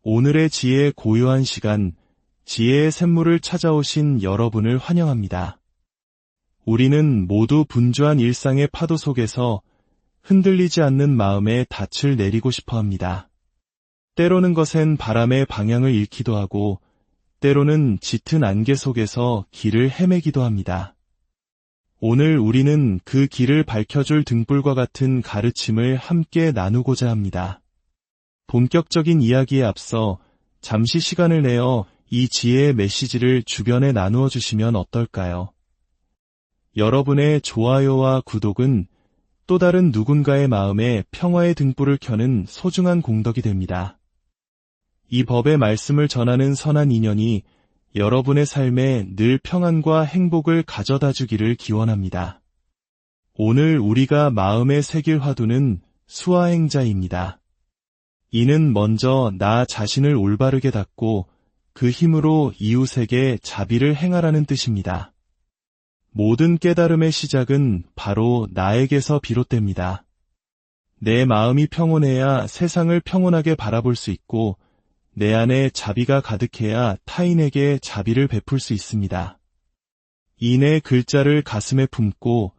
오늘의 지혜의 고요한 시간, 지혜의 샘물을 찾아오신 여러분을 환영합니다. 우리는 모두 분주한 일상의 파도 속에서 흔들리지 않는 마음에 닻을 내리고 싶어 합니다. 때로는 거센 바람의 방향을 잃기도 하고, 때로는 짙은 안개 속에서 길을 헤매기도 합니다. 오늘 우리는 그 길을 밝혀줄 등불과 같은 가르침을 함께 나누고자 합니다. 본격적인 이야기에 앞서 잠시 시간을 내어 이 지혜의 메시지를 주변에 나누어 주시면 어떨까요? 여러분의 좋아요와 구독은 또 다른 누군가의 마음에 평화의 등불을 켜는 소중한 공덕이 됩니다. 이 법의 말씀을 전하는 선한 인연이 여러분의 삶에 늘 평안과 행복을 가져다 주기를 기원합니다. 오늘 우리가 마음에 새길 화두는 수화행자입니다. 이는 먼저 나 자신을 올바르게 닦고 그 힘으로 이웃에게 자비를 행하라는 뜻입니다. 모든 깨달음의 시작은 바로 나에게서 비롯됩니다. 내 마음이 평온해야 세상을 평온하게 바라볼 수 있고 내 안에 자비가 가득해야 타인에게 자비를 베풀 수 있습니다. 이 네 글자를 가슴에 품고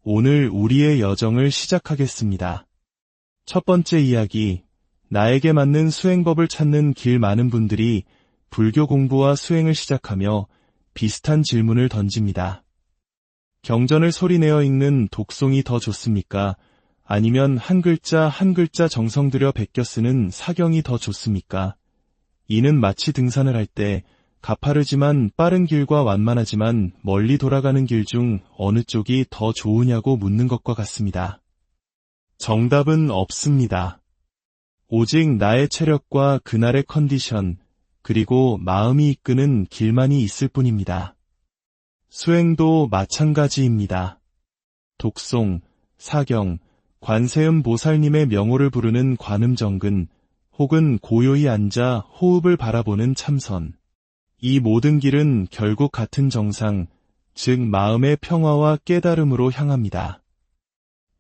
오늘 우리의 여정을 시작하겠습니다. 첫 번째 이야기, 나에게 맞는 수행법을 찾는 길. 많은 분들이 불교 공부와 수행을 시작하며 비슷한 질문을 던집니다. 경전을 소리내어 읽는 독송이 더 좋습니까? 아니면 한 글자 한 글자 정성 들여 베껴 쓰는 사경이 더 좋습니까? 이는 마치 등산을 할 때 가파르지만 빠른 길과 완만하지만 멀리 돌아가는 길 중 어느 쪽이 더 좋으냐고 묻는 것과 같습니다. 정답은 없습니다. 오직 나의 체력과 그날의 컨디션, 그리고 마음이 이끄는 길만이 있을 뿐입니다. 수행도 마찬가지입니다. 독송, 사경, 관세음 보살님의 명호를 부르는 관음정근, 혹은 고요히 앉아 호흡을 바라보는 참선. 이 모든 길은 결국 같은 정상, 즉 마음의 평화와 깨달음으로 향합니다.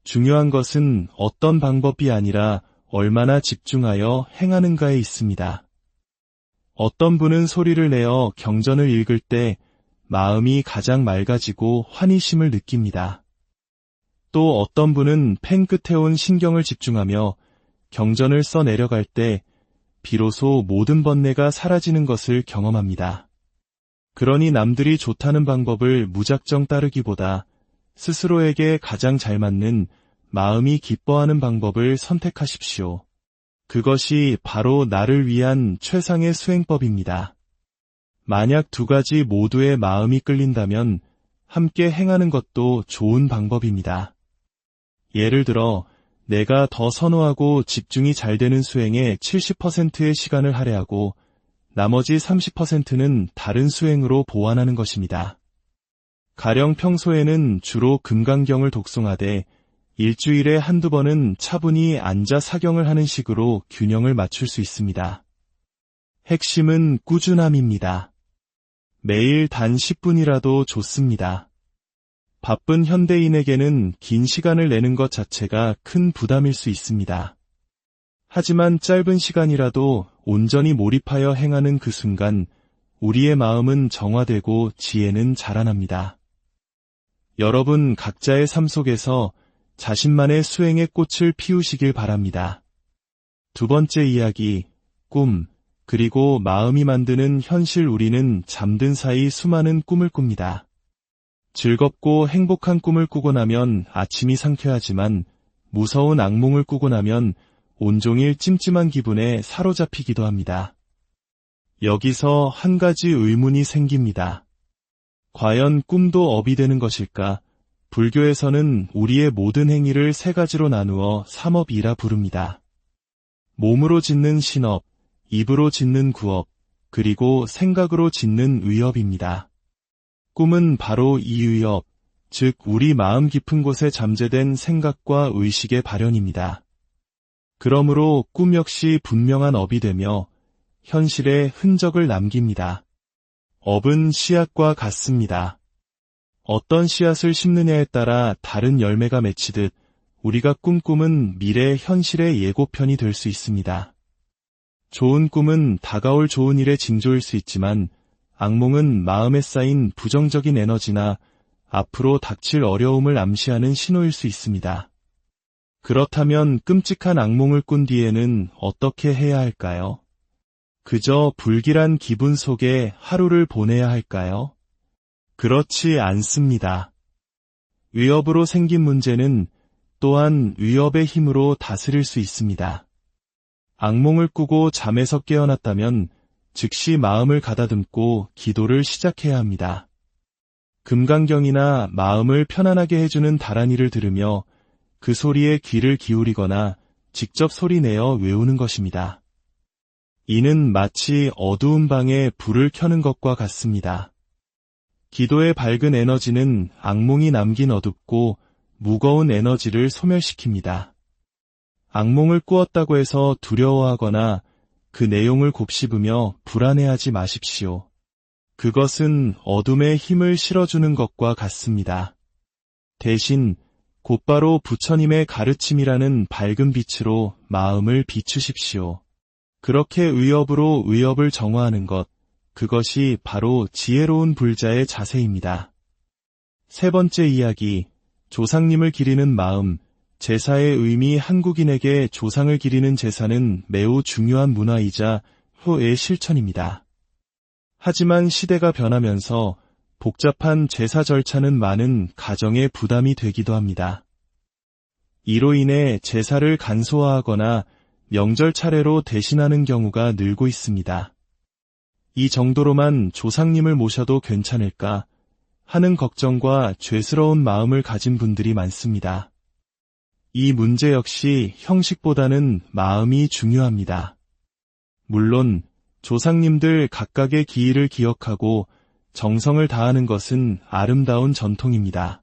중요한 것은 어떤 방법이 아니라 얼마나 집중하여 행하는가에 있습니다. 어떤 분은 소리를 내어 경전을 읽을 때 마음이 가장 맑아지고 환희심을 느낍니다. 또 어떤 분은 펜 끝에 온 신경을 집중하며 경전을 써 내려갈 때 비로소 모든 번뇌가 사라지는 것을 경험합니다. 그러니 남들이 좋다는 방법을 무작정 따르기보다 스스로에게 가장 잘 맞는 마음이 기뻐하는 방법을 선택하십시오. 그것이 바로 나를 위한 최상의 수행법입니다. 만약 두 가지 모두의 마음이 끌린다면 함께 행하는 것도 좋은 방법입니다. 예를 들어 내가 더 선호하고 집중이 잘 되는 수행에 70%의 시간을 할애하고 나머지 30%는 다른 수행으로 보완하는 것입니다. 가령 평소에는 주로 금강경을 독송하되 일주일에 한두 번은 차분히 앉아 사경을 하는 식으로 균형을 맞출 수 있습니다. 핵심은 꾸준함입니다. 매일 단 10분이라도 좋습니다. 바쁜 현대인에게는 긴 시간을 내는 것 자체가 큰 부담일 수 있습니다. 하지만 짧은 시간이라도 온전히 몰입하여 행하는 그 순간 우리의 마음은 정화되고 지혜는 자라납니다. 여러분 각자의 삶 속에서 자신만의 수행의 꽃을 피우시길 바랍니다. 두 번째 이야기, 꿈, 그리고 마음이 만드는 현실. 우리는 잠든 사이 수많은 꿈을 꿉니다. 즐겁고 행복한 꿈을 꾸고 나면 아침이 상쾌하지만 무서운 악몽을 꾸고 나면 온종일 찜찜한 기분에 사로잡히기도 합니다. 여기서 한 가지 의문이 생깁니다. 과연 꿈도 업이 되는 것일까? 불교에서는 우리의 모든 행위를 세 가지로 나누어 삼업이라 부릅니다. 몸으로 짓는 신업, 입으로 짓는 구업, 그리고 생각으로 짓는 의업입니다. 꿈은 바로 이 의업, 즉 우리 마음 깊은 곳에 잠재된 생각과 의식의 발현입니다. 그러므로 꿈 역시 분명한 업이 되며 현실에 흔적을 남깁니다. 업은 씨앗과 같습니다. 어떤 씨앗을 심느냐에 따라 다른 열매가 맺히듯 우리가 꿈꾸는 미래 현실의 예고편이 될 수 있습니다. 좋은 꿈은 다가올 좋은 일의 징조일 수 있지만 악몽은 마음에 쌓인 부정적인 에너지나 앞으로 닥칠 어려움을 암시하는 신호일 수 있습니다. 그렇다면 끔찍한 악몽을 꾼 뒤에는 어떻게 해야 할까요? 그저 불길한 기분 속에 하루를 보내야 할까요? 그렇지 않습니다. 위협으로 생긴 문제는 또한 위협의 힘으로 다스릴 수 있습니다. 악몽을 꾸고 잠에서 깨어났다면 즉시 마음을 가다듬고 기도를 시작해야 합니다. 금강경이나 마음을 편안하게 해주는 다란이를 들으며 그 소리에 귀를 기울이거나 직접 소리내어 외우는 것입니다. 이는 마치 어두운 방에 불을 켜는 것과 같습니다. 기도의 밝은 에너지는 악몽이 남긴 어둡고 무거운 에너지를 소멸시킵니다. 악몽을 꾸었다고 해서 두려워하거나 그 내용을 곱씹으며 불안해하지 마십시오. 그것은 어둠에 힘을 실어주는 것과 같습니다. 대신 곧바로 부처님의 가르침이라는 밝은 빛으로 마음을 비추십시오. 그렇게 위협으로 위협을 정화하는 것, 그것이 바로 지혜로운 불자의 자세입니다. 세 번째 이야기, 조상님을 기리는 마음. 제사의 의미. 한국인에게 조상을 기리는 제사는 매우 중요한 문화이자 후의 실천입니다. 하지만 시대가 변하면서 복잡한 제사 절차는 많은 가정에 부담이 되기도 합니다. 이로 인해 제사를 간소화하거나 명절 차례로 대신하는 경우가 늘고 있습니다. 이 정도로만 조상님을 모셔도 괜찮을까 하는 걱정과 죄스러운 마음을 가진 분들이 많습니다. 이 문제 역시 형식보다는 마음이 중요합니다. 물론 조상님들 각각의 기일을 기억하고 정성을 다하는 것은 아름다운 전통입니다.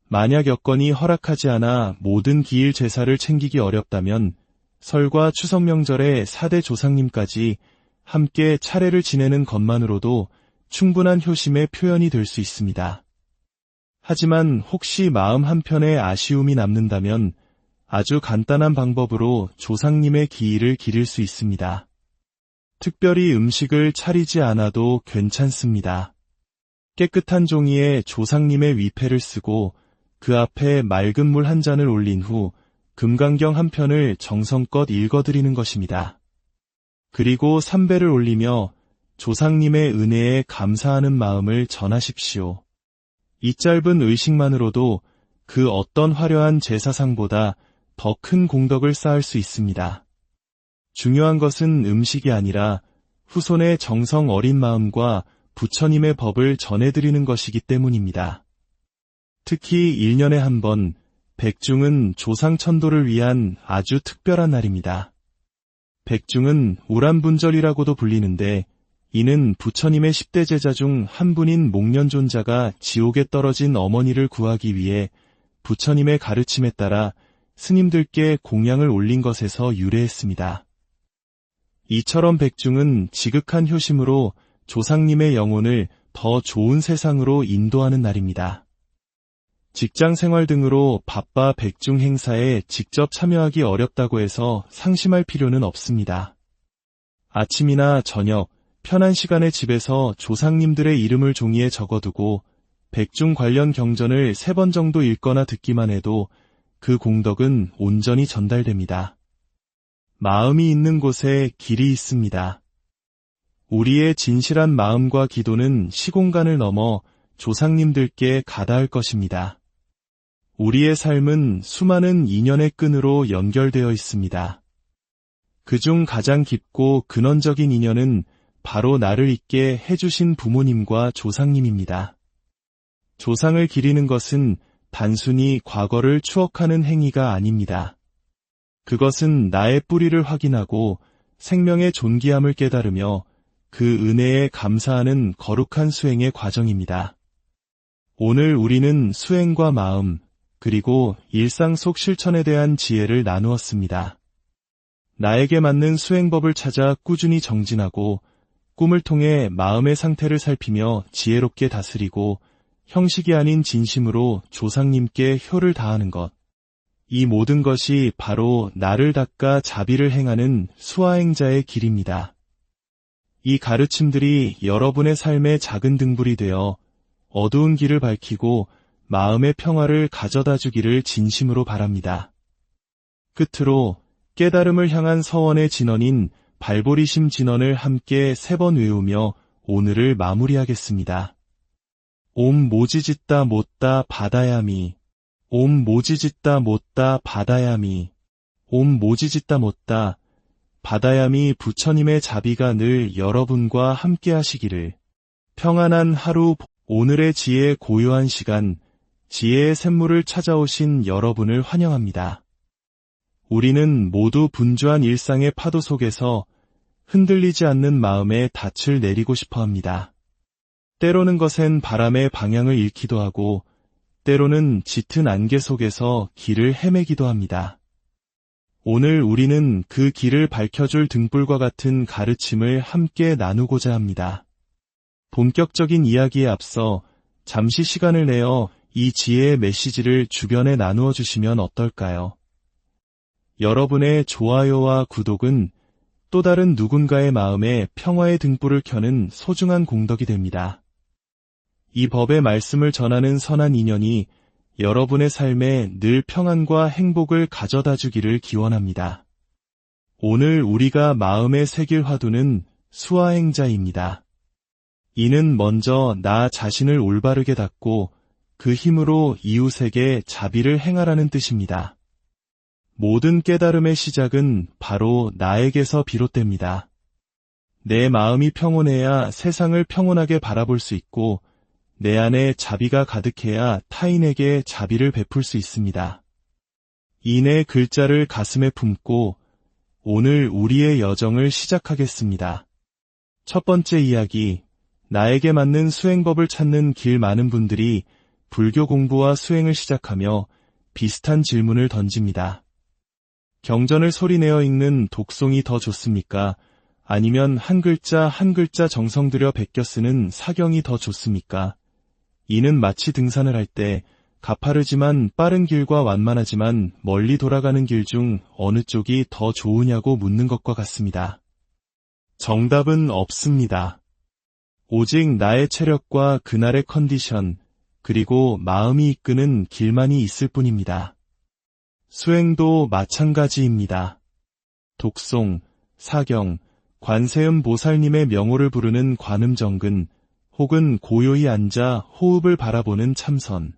만약 여건이 허락하지 않아 모든 기일 제사를 챙기기 어렵다면 설과 추석 명절에 4대 조상님까지 함께 차례를 지내는 것만으로도 충분한 효심의 표현이 될 수 있습니다. 하지만 혹시 마음 한편에 아쉬움이 남는다면 아주 간단한 방법으로 조상님의 기일을 기릴 수 있습니다. 특별히 음식을 차리지 않아도 괜찮습니다. 깨끗한 종이에 조상님의 위패를 쓰고 그 앞에 맑은 물 한 잔을 올린 후 금강경 한 편을 정성껏 읽어드리는 것입니다. 그리고 삼배를 올리며 조상님의 은혜에 감사하는 마음을 전하십시오. 이 짧은 의식만으로도 그 어떤 화려한 제사상보다 더 큰 공덕을 쌓을 수 있습니다. 중요한 것은 음식이 아니라 후손의 정성 어린 마음과 부처님의 법을 전해드리는 것이기 때문입니다. 특히 1년에 한 번, 백중은 조상천도를 위한 아주 특별한 날입니다. 백중은 우람분절이라고도 불리는데 이는 부처님의 10대 제자 중 한 분인 목련존자가 지옥에 떨어진 어머니를 구하기 위해 부처님의 가르침에 따라 스님들께 공양을 올린 것에서 유래했습니다. 이처럼 백중은 지극한 효심으로 조상님의 영혼을 더 좋은 세상으로 인도하는 날입니다. 직장 생활 등으로 바빠 백중 행사에 직접 참여하기 어렵다고 해서 상심할 필요는 없습니다. 아침이나 저녁, 편한 시간에 집에서 조상님들의 이름을 종이에 적어두고 백중 관련 경전을 3번 정도 읽거나 듣기만 해도 그 공덕은 온전히 전달됩니다. 마음이 있는 곳에 길이 있습니다. 우리의 진실한 마음과 기도는 시공간을 넘어 조상님들께 가닿을 것입니다. 우리의 삶은 수많은 인연의 끈으로 연결되어 있습니다. 그중 가장 깊고 근원적인 인연은 바로 나를 있게 해주신 부모님과 조상님입니다. 조상을 기리는 것은 단순히 과거를 추억하는 행위가 아닙니다. 그것은 나의 뿌리를 확인하고 생명의 존귀함을 깨달으며 그 은혜에 감사하는 거룩한 수행의 과정입니다. 오늘 우리는 수행과 마음, 그리고 일상 속 실천에 대한 지혜를 나누었습니다. 나에게 맞는 수행법을 찾아 꾸준히 정진하고 꿈을 통해 마음의 상태를 살피며 지혜롭게 다스리고 형식이 아닌 진심으로 조상님께 효를 다하는 것. 이 모든 것이 바로 나를 닦아 자비를 행하는 수아행자의 길입니다. 이 가르침들이 여러분의 삶의 작은 등불이 되어 어두운 길을 밝히고 마음의 평화를 가져다 주기를 진심으로 바랍니다. 끝으로 깨달음을 향한 서원의 진언인 발보리심 진언을 함께 3번 외우며 오늘을 마무리하겠습니다. 옴 모지짓다 못다 바다야미. 옴 모지짓다 못다 바다야미. 옴 모지짓다 못다 바다야미. 부처님의 자비가 늘 여러분과 함께 하시기를. 평안한 하루. 오늘의 지혜의 고요한 시간, 지혜의 샘물을 찾아오신 여러분을 환영합니다. 우리는 모두 분주한 일상의 파도 속에서 흔들리지 않는 마음에 닻을 내리고 싶어 합니다. 때로는 거센 바람의 방향을 잃기도 하고, 때로는 짙은 안개 속에서 길을 헤매기도 합니다. 오늘 우리는 그 길을 밝혀줄 등불과 같은 가르침을 함께 나누고자 합니다. 본격적인 이야기에 앞서 잠시 시간을 내어 이 지혜의 메시지를 주변에 나누어 주시면 어떨까요? 여러분의 좋아요와 구독은 또 다른 누군가의 마음에 평화의 등불을 켜는 소중한 공덕이 됩니다. 이 법의 말씀을 전하는 선한 인연이 여러분의 삶에 늘 평안과 행복을 가져다 주기를 기원합니다. 오늘 우리가 마음에 새길 화두는 수아행자입니다. 이는 먼저 나 자신을 올바르게 닦고 그 힘으로 이웃에게 자비를 행하라는 뜻입니다. 모든 깨달음의 시작은 바로 나에게서 비롯됩니다. 내 마음이 평온해야 세상을 평온하게 바라볼 수 있고 내 안에 자비가 가득해야 타인에게 자비를 베풀 수 있습니다. 이 네 글자를 가슴에 품고 오늘 우리의 여정을 시작하겠습니다. 첫 번째 이야기. 나에게 맞는 수행법을 찾는 길. 많은 분들이 불교 공부와 수행을 시작하며 비슷한 질문을 던집니다. 경전을 소리내어 읽는 독송이 더 좋습니까? 아니면 한 글자 한 글자 정성 들여 베껴 쓰는 사경이 더 좋습니까? 이는 마치 등산을 할 때 가파르지만 빠른 길과 완만하지만 멀리 돌아가는 길 중 어느 쪽이 더 좋으냐고 묻는 것과 같습니다. 정답은 없습니다. 오직 나의 체력과 그날의 컨디션, 그리고 마음이 이끄는 길만이 있을 뿐입니다. 수행도 마찬가지입니다. 독송, 사경, 관세음 보살님의 명호를 부르는 관음정근, 혹은 고요히 앉아 호흡을 바라보는 참선.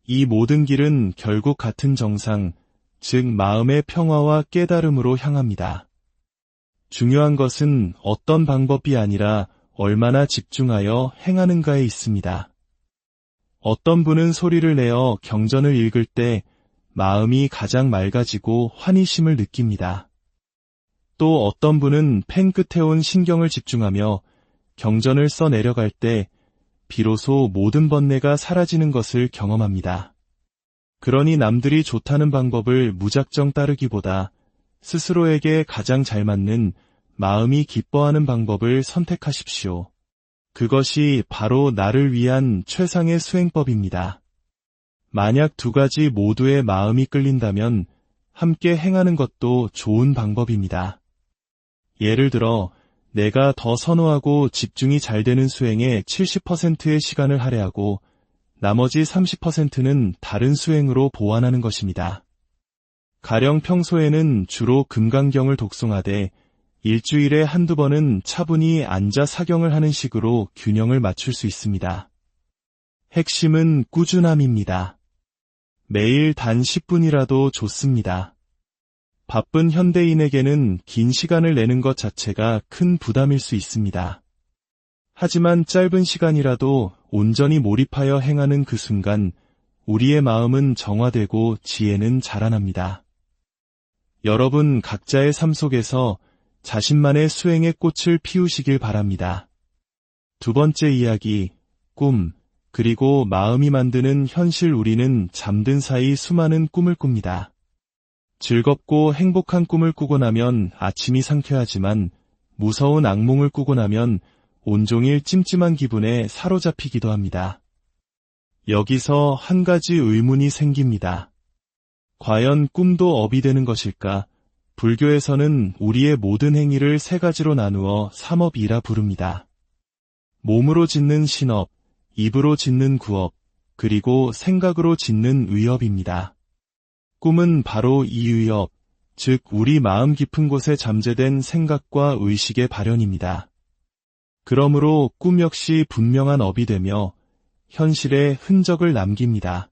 이 모든 길은 결국 같은 정상, 즉 마음의 평화와 깨달음으로 향합니다. 중요한 것은 어떤 방법이 아니라 얼마나 집중하여 행하는가에 있습니다. 어떤 분은 소리를 내어 경전을 읽을 때 마음이 가장 맑아지고 환희심을 느낍니다. 또 어떤 분은 펜 끝에 온 신경을 집중하며 경전을 써 내려갈 때 비로소 모든 번뇌가 사라지는 것을 경험합니다. 그러니 남들이 좋다는 방법을 무작정 따르기보다 스스로에게 가장 잘 맞는 마음이 기뻐하는 방법을 선택하십시오. 그것이 바로 나를 위한 최상의 수행법입니다. 만약 2가지 모두의 마음이 끌린다면 함께 행하는 것도 좋은 방법입니다. 예를 들어 내가 더 선호하고 집중이 잘 되는 수행에 70%의 시간을 할애하고 나머지 30%는 다른 수행으로 보완하는 것입니다. 가령 평소에는 주로 금강경을 독송하되 일주일에 한두 번은 차분히 앉아 사경을 하는 식으로 균형을 맞출 수 있습니다. 핵심은 꾸준함입니다. 매일 단 10분이라도 좋습니다. 바쁜 현대인에게는 긴 시간을 내는 것 자체가 큰 부담일 수 있습니다. 하지만 짧은 시간이라도 온전히 몰입하여 행하는 그 순간 우리의 마음은 정화되고 지혜는 자라납니다. 여러분 각자의 삶 속에서 자신만의 수행의 꽃을 피우시길 바랍니다. 2번째 이야기, 꿈, 그리고 마음이 만드는 현실. 우리는 잠든 사이 수많은 꿈을 꿉니다. 즐겁고 행복한 꿈을 꾸고 나면 아침이 상쾌하지만 무서운 악몽을 꾸고 나면 온종일 찜찜한 기분에 사로잡히기도 합니다. 여기서 한 가지 의문이 생깁니다. 과연 꿈도 업이 되는 것일까? 불교에서는 우리의 모든 행위를 세 가지로 나누어 삼업이라 부릅니다. 몸으로 짓는 신업, 입으로 짓는 구업, 그리고 생각으로 짓는 의업입니다. 꿈은 바로 이 의업, 즉 우리 마음 깊은 곳에 잠재된 생각과 의식의 발현입니다. 그러므로 꿈 역시 분명한 업이 되며 현실에 흔적을 남깁니다.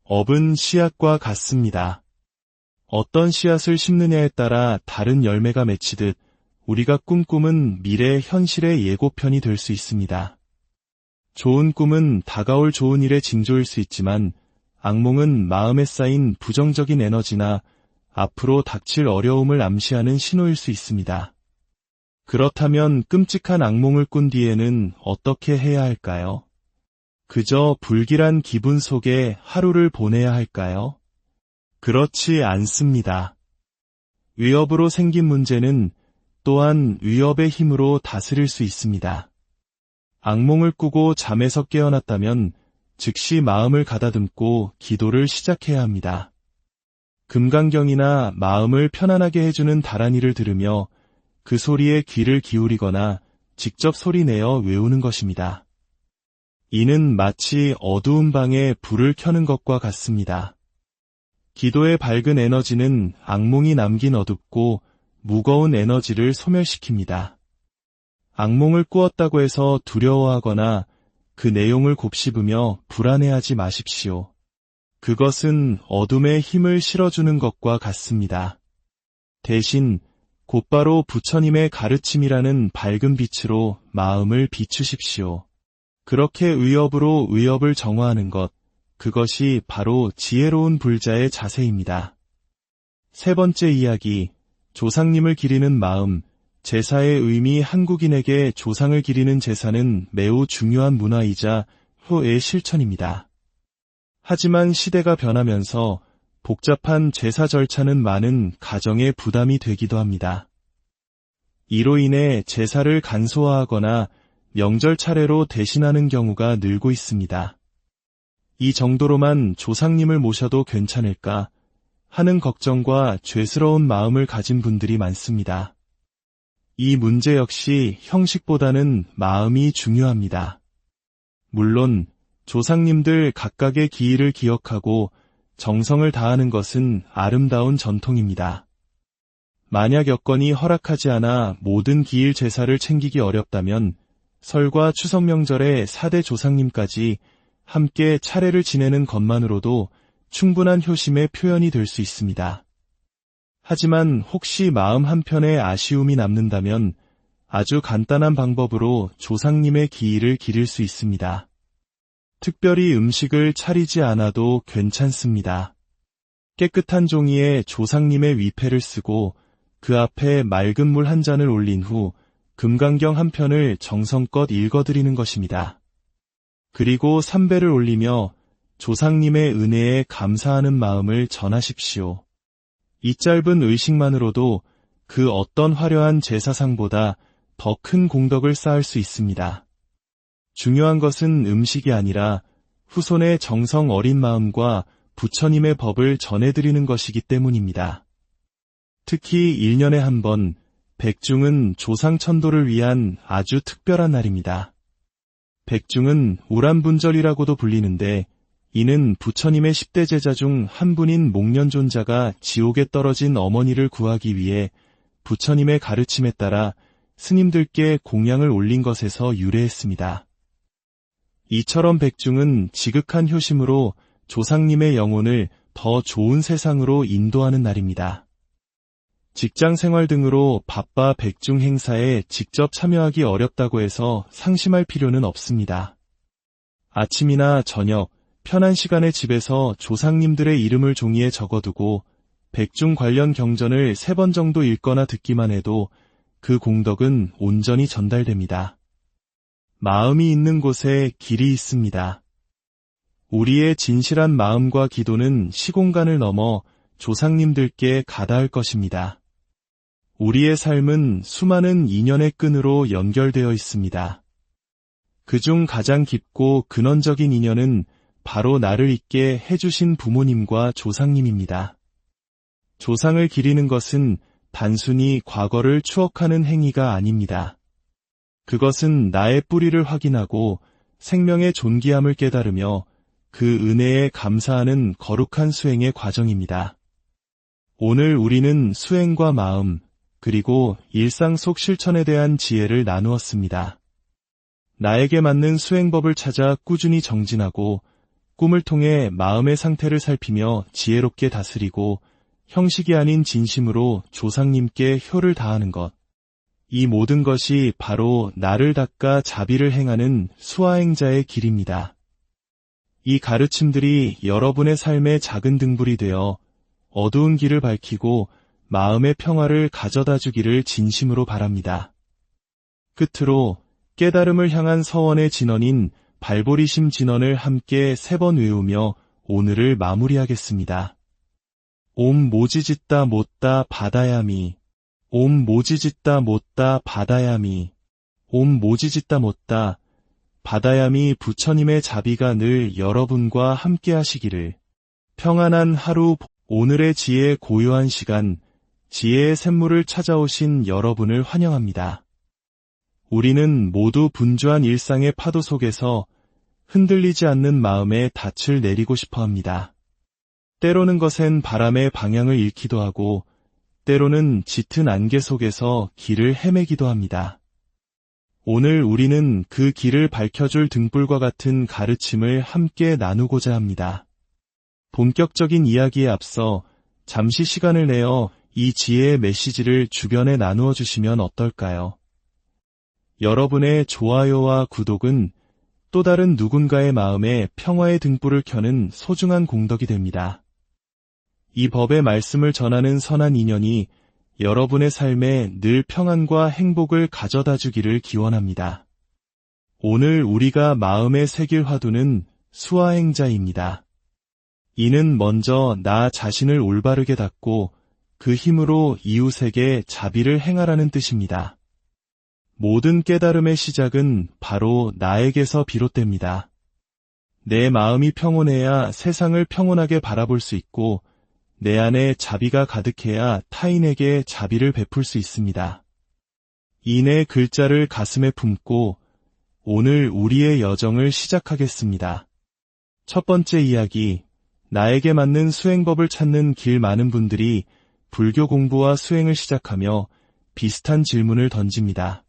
업은 씨앗과 같습니다. 어떤 씨앗을 심느냐에 따라 다른 열매가 맺히듯 우리가 꿈꾸면 미래 현실의 예고편이 될 수 있습니다. 좋은 꿈은 다가올 좋은 일의 징조일 수 있지만 악몽은 마음에 쌓인 부정적인 에너지나 앞으로 닥칠 어려움을 암시하는 신호일 수 있습니다. 그렇다면 끔찍한 악몽을 꾼 뒤에는 어떻게 해야 할까요? 그저 불길한 기분 속에 하루를 보내야 할까요? 그렇지 않습니다. 위협으로 생긴 문제는 또한 위협의 힘으로 다스릴 수 있습니다. 악몽을 꾸고 잠에서 깨어났다면 즉시 마음을 가다듬고 기도를 시작해야 합니다. 금강경이나 마음을 편안하게 해주는 다란이를 들으며 그 소리에 귀를 기울이거나 직접 소리내어 외우는 것입니다. 이는 마치 어두운 방에 불을 켜는 것과 같습니다. 기도의 밝은 에너지는 악몽이 남긴 어둡고 무거운 에너지를 소멸시킵니다. 악몽을 꾸었다고 해서 두려워하거나 그 내용을 곱씹으며 불안해하지 마십시오. 그것은 어둠에 힘을 실어주는 것과 같습니다. 대신 곧바로 부처님의 가르침이라는 밝은 빛으로 마음을 비추십시오. 그렇게 의업으로 의업을 정화하는 것, 그것이 바로 지혜로운 불자의 자세입니다. 세 번째 이야기, 조상님을 기리는 마음. 제사의 의미. 한국인에게 조상을 기리는 제사는 매우 중요한 문화이자 효의 실천입니다. 하지만 시대가 변하면서 복잡한 제사 절차는 많은 가정의 부담이 되기도 합니다. 이로 인해 제사를 간소화하거나 명절 차례로 대신하는 경우가 늘고 있습니다. 이 정도로만 조상님을 모셔도 괜찮을까 하는 걱정과 죄스러운 마음을 가진 분들이 많습니다. 이 문제 역시 형식보다는 마음이 중요합니다. 물론 조상님들 각각의 기일을 기억하고 정성을 다하는 것은 아름다운 전통입니다. 만약 여건이 허락하지 않아 모든 기일 제사를 챙기기 어렵다면 설과 추석 명절에 4대 조상님까지 함께 차례를 지내는 것만으로도 충분한 효심의 표현이 될 수 있습니다. 하지만 혹시 마음 한편에 아쉬움이 남는다면 아주 간단한 방법으로 조상님의 기일을 기릴 수 있습니다. 특별히 음식을 차리지 않아도 괜찮습니다. 깨끗한 종이에 조상님의 위패를 쓰고 그 앞에 맑은 물 한 잔을 올린 후 금강경 한 편을 정성껏 읽어드리는 것입니다. 그리고 삼배를 올리며 조상님의 은혜에 감사하는 마음을 전하십시오. 이 짧은 의식만으로도 그 어떤 화려한 제사상보다 더 큰 공덕을 쌓을 수 있습니다. 중요한 것은 음식이 아니라 후손의 정성 어린 마음과 부처님의 법을 전해드리는 것이기 때문입니다. 특히 1년에 한 번, 백중은 조상천도를 위한 아주 특별한 날입니다. 백중은 우람분절이라고도 불리는데 이는 부처님의 10대 제자 중 한 분인 목련존자가 지옥에 떨어진 어머니를 구하기 위해 부처님의 가르침에 따라 스님들께 공양을 올린 것에서 유래했습니다. 이처럼 백중은 지극한 효심으로 조상님의 영혼을 더 좋은 세상으로 인도하는 날입니다. 직장 생활 등으로 바빠 백중 행사에 직접 참여하기 어렵다고 해서 상심할 필요는 없습니다. 아침이나 저녁, 편한 시간에 집에서 조상님들의 이름을 종이에 적어두고 백중 관련 경전을 3번 정도 읽거나 듣기만 해도 그 공덕은 온전히 전달됩니다. 마음이 있는 곳에 길이 있습니다. 우리의 진실한 마음과 기도는 시공간을 넘어 조상님들께 가닿을 것입니다. 우리의 삶은 수많은 인연의 끈으로 연결되어 있습니다. 그중 가장 깊고 근원적인 인연은 바로 나를 있게 해주신 부모님과 조상님입니다. 조상을 기리는 것은 단순히 과거를 추억하는 행위가 아닙니다. 그것은 나의 뿌리를 확인하고 생명의 존귀함을 깨달으며 그 은혜에 감사하는 거룩한 수행의 과정입니다. 오늘 우리는 수행과 마음, 그리고 일상 속 실천에 대한 지혜를 나누었습니다. 나에게 맞는 수행법을 찾아 꾸준히 정진하고 꿈을 통해 마음의 상태를 살피며 지혜롭게 다스리고 형식이 아닌 진심으로 조상님께 효를 다하는 것. 이 모든 것이 바로 나를 닦아 자비를 행하는 수아행자의 길입니다. 이 가르침들이 여러분의 삶의 작은 등불이 되어 어두운 길을 밝히고 마음의 평화를 가져다 주기를 진심으로 바랍니다. 끝으로 깨달음을 향한 서원의 진언인 발보리심 진언을 함께 3번 외우며 오늘을 마무리하겠습니다. 옴 모지짓다 못다 바다야미. 옴 모지짓다 못다 바다야미. 옴 모지짓다 못다 바다야미. 부처님의 자비가 늘 여러분과 함께 하시기를. 평안한 하루. 오늘의 지혜의 고요한 시간, 지혜의 샘물을 찾아오신 여러분을 환영합니다. 우리는 모두 분주한 일상의 파도 속에서 흔들리지 않는 마음에 닻을 내리고 싶어 합니다. 때로는 거센 바람의 방향을 잃기도 하고, 때로는 짙은 안개 속에서 길을 헤매기도 합니다. 오늘 우리는 그 길을 밝혀줄 등불과 같은 가르침을 함께 나누고자 합니다. 본격적인 이야기에 앞서 잠시 시간을 내어 이 지혜의 메시지를 주변에 나누어 주시면 어떨까요? 여러분의 좋아요와 구독은 또 다른 누군가의 마음에 평화의 등불을 켜는 소중한 공덕이 됩니다. 이 법의 말씀을 전하는 선한 인연이 여러분의 삶에 늘 평안과 행복을 가져다 주기를 기원합니다. 오늘 우리가 마음에 새길 화두는 수아행자입니다. 이는 먼저 나 자신을 올바르게 닦고 그 힘으로 이웃에게 자비를 행하라는 뜻입니다. 모든 깨달음의 시작은 바로 나에게서 비롯됩니다. 내 마음이 평온해야 세상을 평온하게 바라볼 수 있고 내 안에 자비가 가득해야 타인에게 자비를 베풀 수 있습니다. 이 네 글자를 가슴에 품고 오늘 우리의 여정을 시작하겠습니다. 첫 번째 이야기, 나에게 맞는 수행법을 찾는 길. 많은 분들이 불교 공부와 수행을 시작하며 비슷한 질문을 던집니다.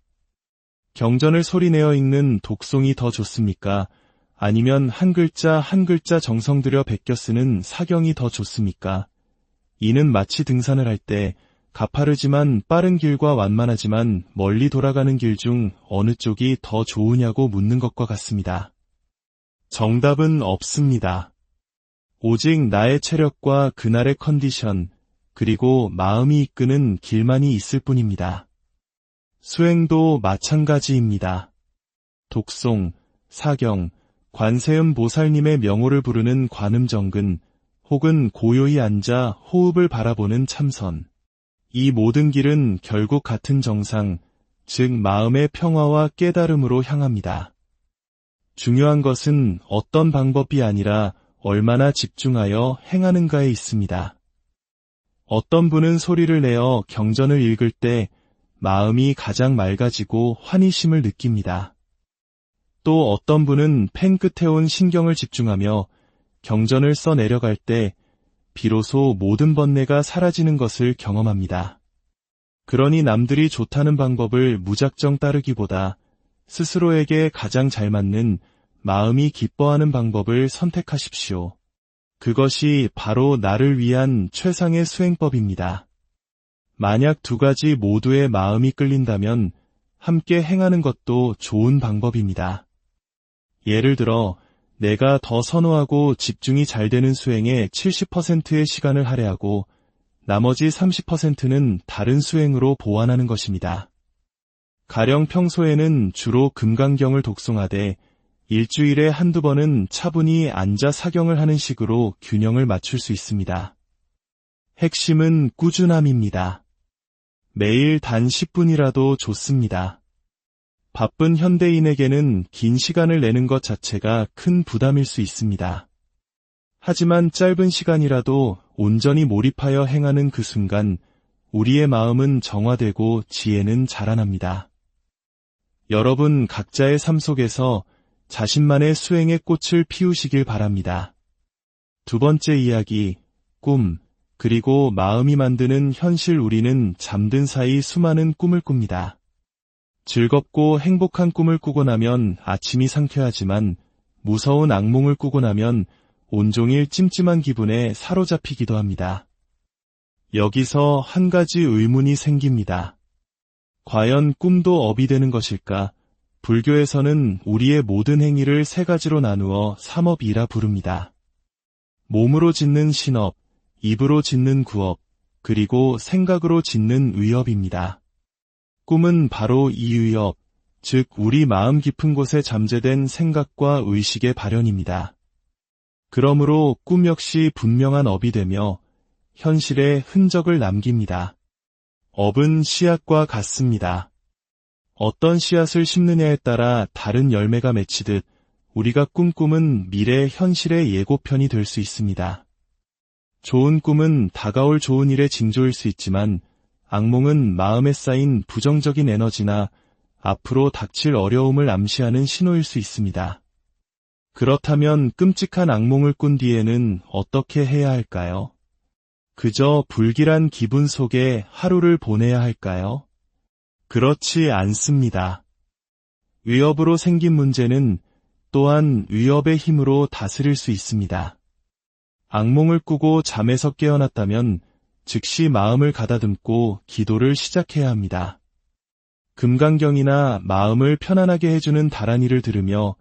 경전을 소리내어 읽는 독송이 더 좋습니까? 아니면 한 글자 한 글자 정성 들여 베껴 쓰는 사경이 더 좋습니까? 이는 마치 등산을 할 때 가파르지만 빠른 길과 완만하지만 멀리 돌아가는 길 중 어느 쪽이 더 좋으냐고 묻는 것과 같습니다. 정답은 없습니다. 오직 나의 체력과 그날의 컨디션, 그리고 마음이 이끄는 길만이 있을 뿐입니다. 수행도 마찬가지입니다. 독송, 사경, 관세음 보살님의 명호를 부르는 관음정근, 혹은 고요히 앉아 호흡을 바라보는 참선. 이 모든 길은 결국 같은 정상, 즉 마음의 평화와 깨달음으로 향합니다. 중요한 것은 어떤 방법이 아니라 얼마나 집중하여 행하는가에 있습니다. 어떤 분은 소리를 내어 경전을 읽을 때 마음이 가장 맑아지고 환희심을 느낍니다. 또 어떤 분은 펜 끝에 온 신경을 집중하며 경전을 써 내려갈 때 비로소 모든 번뇌가 사라지는 것을 경험합니다. 그러니 남들이 좋다는 방법을 무작정 따르기보다 스스로에게 가장 잘 맞는 마음이 기뻐하는 방법을 선택하십시오. 그것이 바로 나를 위한 최상의 수행법입니다. 만약 2가지 모두의 마음이 끌린다면 함께 행하는 것도 좋은 방법입니다. 예를 들어 내가 더 선호하고 집중이 잘 되는 수행에 70%의 시간을 할애하고 나머지 30%는 다른 수행으로 보완하는 것입니다. 가령 평소에는 주로 금강경을 독송하되 일주일에 한두 번은 차분히 앉아 사경을 하는 식으로 균형을 맞출 수 있습니다. 핵심은 꾸준함입니다. 매일 단 10분이라도 좋습니다. 바쁜 현대인에게는 긴 시간을 내는 것 자체가 큰 부담일 수 있습니다. 하지만 짧은 시간이라도 온전히 몰입하여 행하는 그 순간 우리의 마음은 정화되고 지혜는 자라납니다. 여러분 각자의 삶 속에서 자신만의 수행의 꽃을 피우시길 바랍니다. 두 번째 이야기, 꿈, 그리고 마음이 만드는 현실. 우리는 잠든 사이 수많은 꿈을 꿉니다. 즐겁고 행복한 꿈을 꾸고 나면 아침이 상쾌하지만 무서운 악몽을 꾸고 나면 온종일 찜찜한 기분에 사로잡히기도 합니다. 여기서 한 가지 의문이 생깁니다. 과연 꿈도 업이 되는 것일까? 불교에서는 우리의 모든 행위를 세 가지로 나누어 삼업이라 부릅니다. 몸으로 짓는 신업, 입으로 짓는 구업, 그리고 생각으로 짓는 의업입니다. 꿈은 바로 이 의업, 즉 우리 마음 깊은 곳에 잠재된 생각과 의식의 발현입니다. 그러므로 꿈 역시 분명한 업이 되며 현실에 흔적을 남깁니다. 업은 씨앗과 같습니다. 어떤 씨앗을 심느냐에 따라 다른 열매가 맺히듯 우리가 꿈꾸면 미래 현실의 예고편이 될 수 있습니다. 좋은 꿈은 다가올 좋은 일의 징조일 수 있지만 악몽은 마음에 쌓인 부정적인 에너지나 앞으로 닥칠 어려움을 암시하는 신호일 수 있습니다. 그렇다면 끔찍한 악몽을 꾼 뒤에는 어떻게 해야 할까요? 그저 불길한 기분 속에 하루를 보내야 할까요? 그렇지 않습니다. 위협으로 생긴 문제는 또한 위협의 힘으로 다스릴 수 있습니다. 악몽을 꾸고 잠에서 깨어났다면 즉시 마음을 가다듬고 기도를 시작해야 합니다. 금강경이나 마음을 편안하게 해주는 다란이를 들으며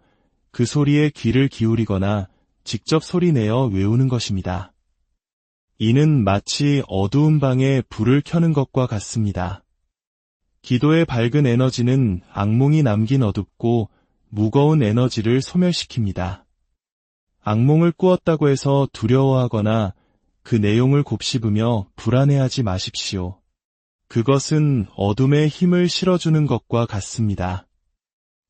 그 소리에 귀를 기울이거나 직접 소리내어 외우는 것입니다. 이는 마치 어두운 방에 불을 켜는 것과 같습니다. 기도의 밝은 에너지는 악몽이 남긴 어둡고 무거운 에너지를 소멸시킵니다. 악몽을 꾸었다고 해서 두려워하거나 그 내용을 곱씹으며 불안해하지 마십시오. 그것은 어둠에 힘을 실어주는 것과 같습니다.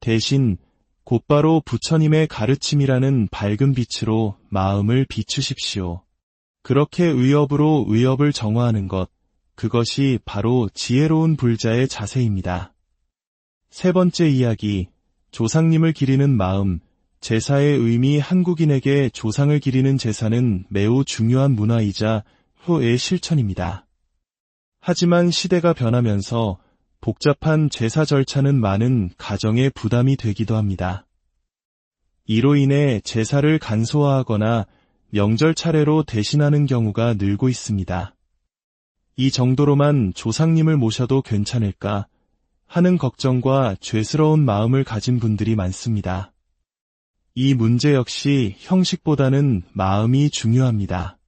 대신 곧바로 부처님의 가르침이라는 밝은 빛으로 마음을 비추십시오. 그렇게 의업으로 의업을 정화하는 것, 그것이 바로 지혜로운 불자의 자세입니다. 세 번째 이야기, 조상님을 기리는 마음. 제사의 의미. 한국인에게 조상을 기리는 제사는 매우 중요한 문화이자 효의 실천입니다. 하지만 시대가 변하면서 복잡한 제사 절차는 많은 가정에 부담이 되기도 합니다. 이로 인해 제사를 간소화하거나 명절 차례로 대신하는 경우가 늘고 있습니다. 이 정도로만 조상님을 모셔도 괜찮을까 하는 걱정과 죄스러운 마음을 가진 분들이 많습니다. 이 문제 역시 형식보다는 마음이 중요합니다.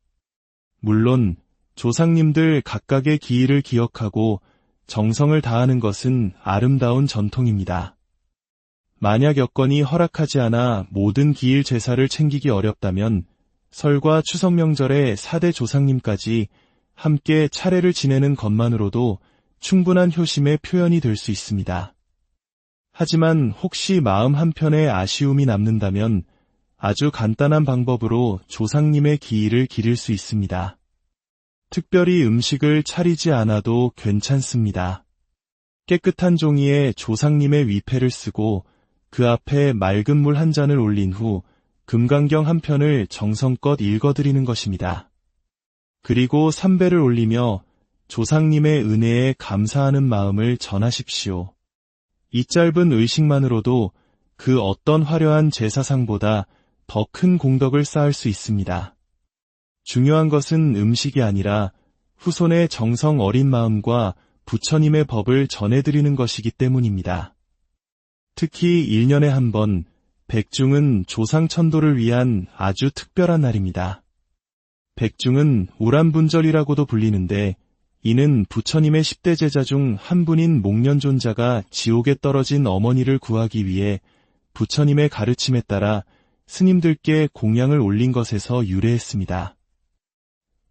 물론 조상님들 각각의 기일을 기억하고 정성을 다하는 것은 아름다운 전통입니다. 만약 여건이 허락하지 않아 모든 기일 제사를 챙기기 어렵다면 설과 추석 명절에 4대 조상님까지 함께 차례를 지내는 것만으로도 충분한 효심의 표현이 될 수 있습니다. 하지만 혹시 마음 한편에 아쉬움이 남는다면 아주 간단한 방법으로 조상님의 기일을 기릴 수 있습니다. 특별히 음식을 차리지 않아도 괜찮습니다. 깨끗한 종이에 조상님의 위패를 쓰고 그 앞에 맑은 물 한 잔을 올린 후 금강경 한 편을 정성껏 읽어드리는 것입니다. 그리고 삼배를 올리며 조상님의 은혜에 감사하는 마음을 전하십시오. 이 짧은 의식만으로도 그 어떤 화려한 제사상보다 더 큰 공덕을 쌓을 수 있습니다. 중요한 것은 음식이 아니라 후손의 정성 어린 마음과 부처님의 법을 전해드리는 것이기 때문입니다. 특히 1년에 한 번, 백중은 조상천도를 위한 아주 특별한 날입니다. 백중은 우람분절이라고도 불리는데 이는 부처님의 10대 제자 중 한 분인 목련존자가 지옥에 떨어진 어머니를 구하기 위해 부처님의 가르침에 따라 스님들께 공양을 올린 것에서 유래했습니다.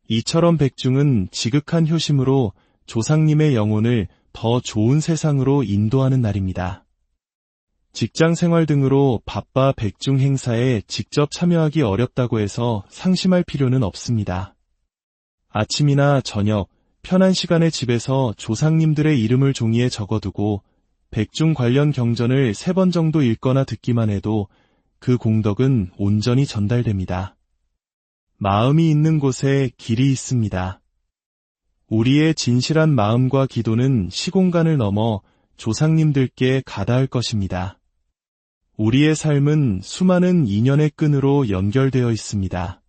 이처럼 백중은 지극한 효심으로 조상님의 영혼을 더 좋은 세상으로 인도하는 날입니다. 직장 생활 등으로 바빠 백중 행사에 직접 참여하기 어렵다고 해서 상심할 필요는 없습니다. 아침이나 저녁, 편한 시간에 집에서 조상님들의 이름을 종이에 적어두고 백중 관련 경전을 3번 정도 읽거나 듣기만 해도 그 공덕은 온전히 전달됩니다. 마음이 있는 곳에 길이 있습니다. 우리의 진실한 마음과 기도는 시공간을 넘어 조상님들께 가닿을 것입니다. 우리의 삶은 수많은 인연의 끈으로 연결되어 있습니다.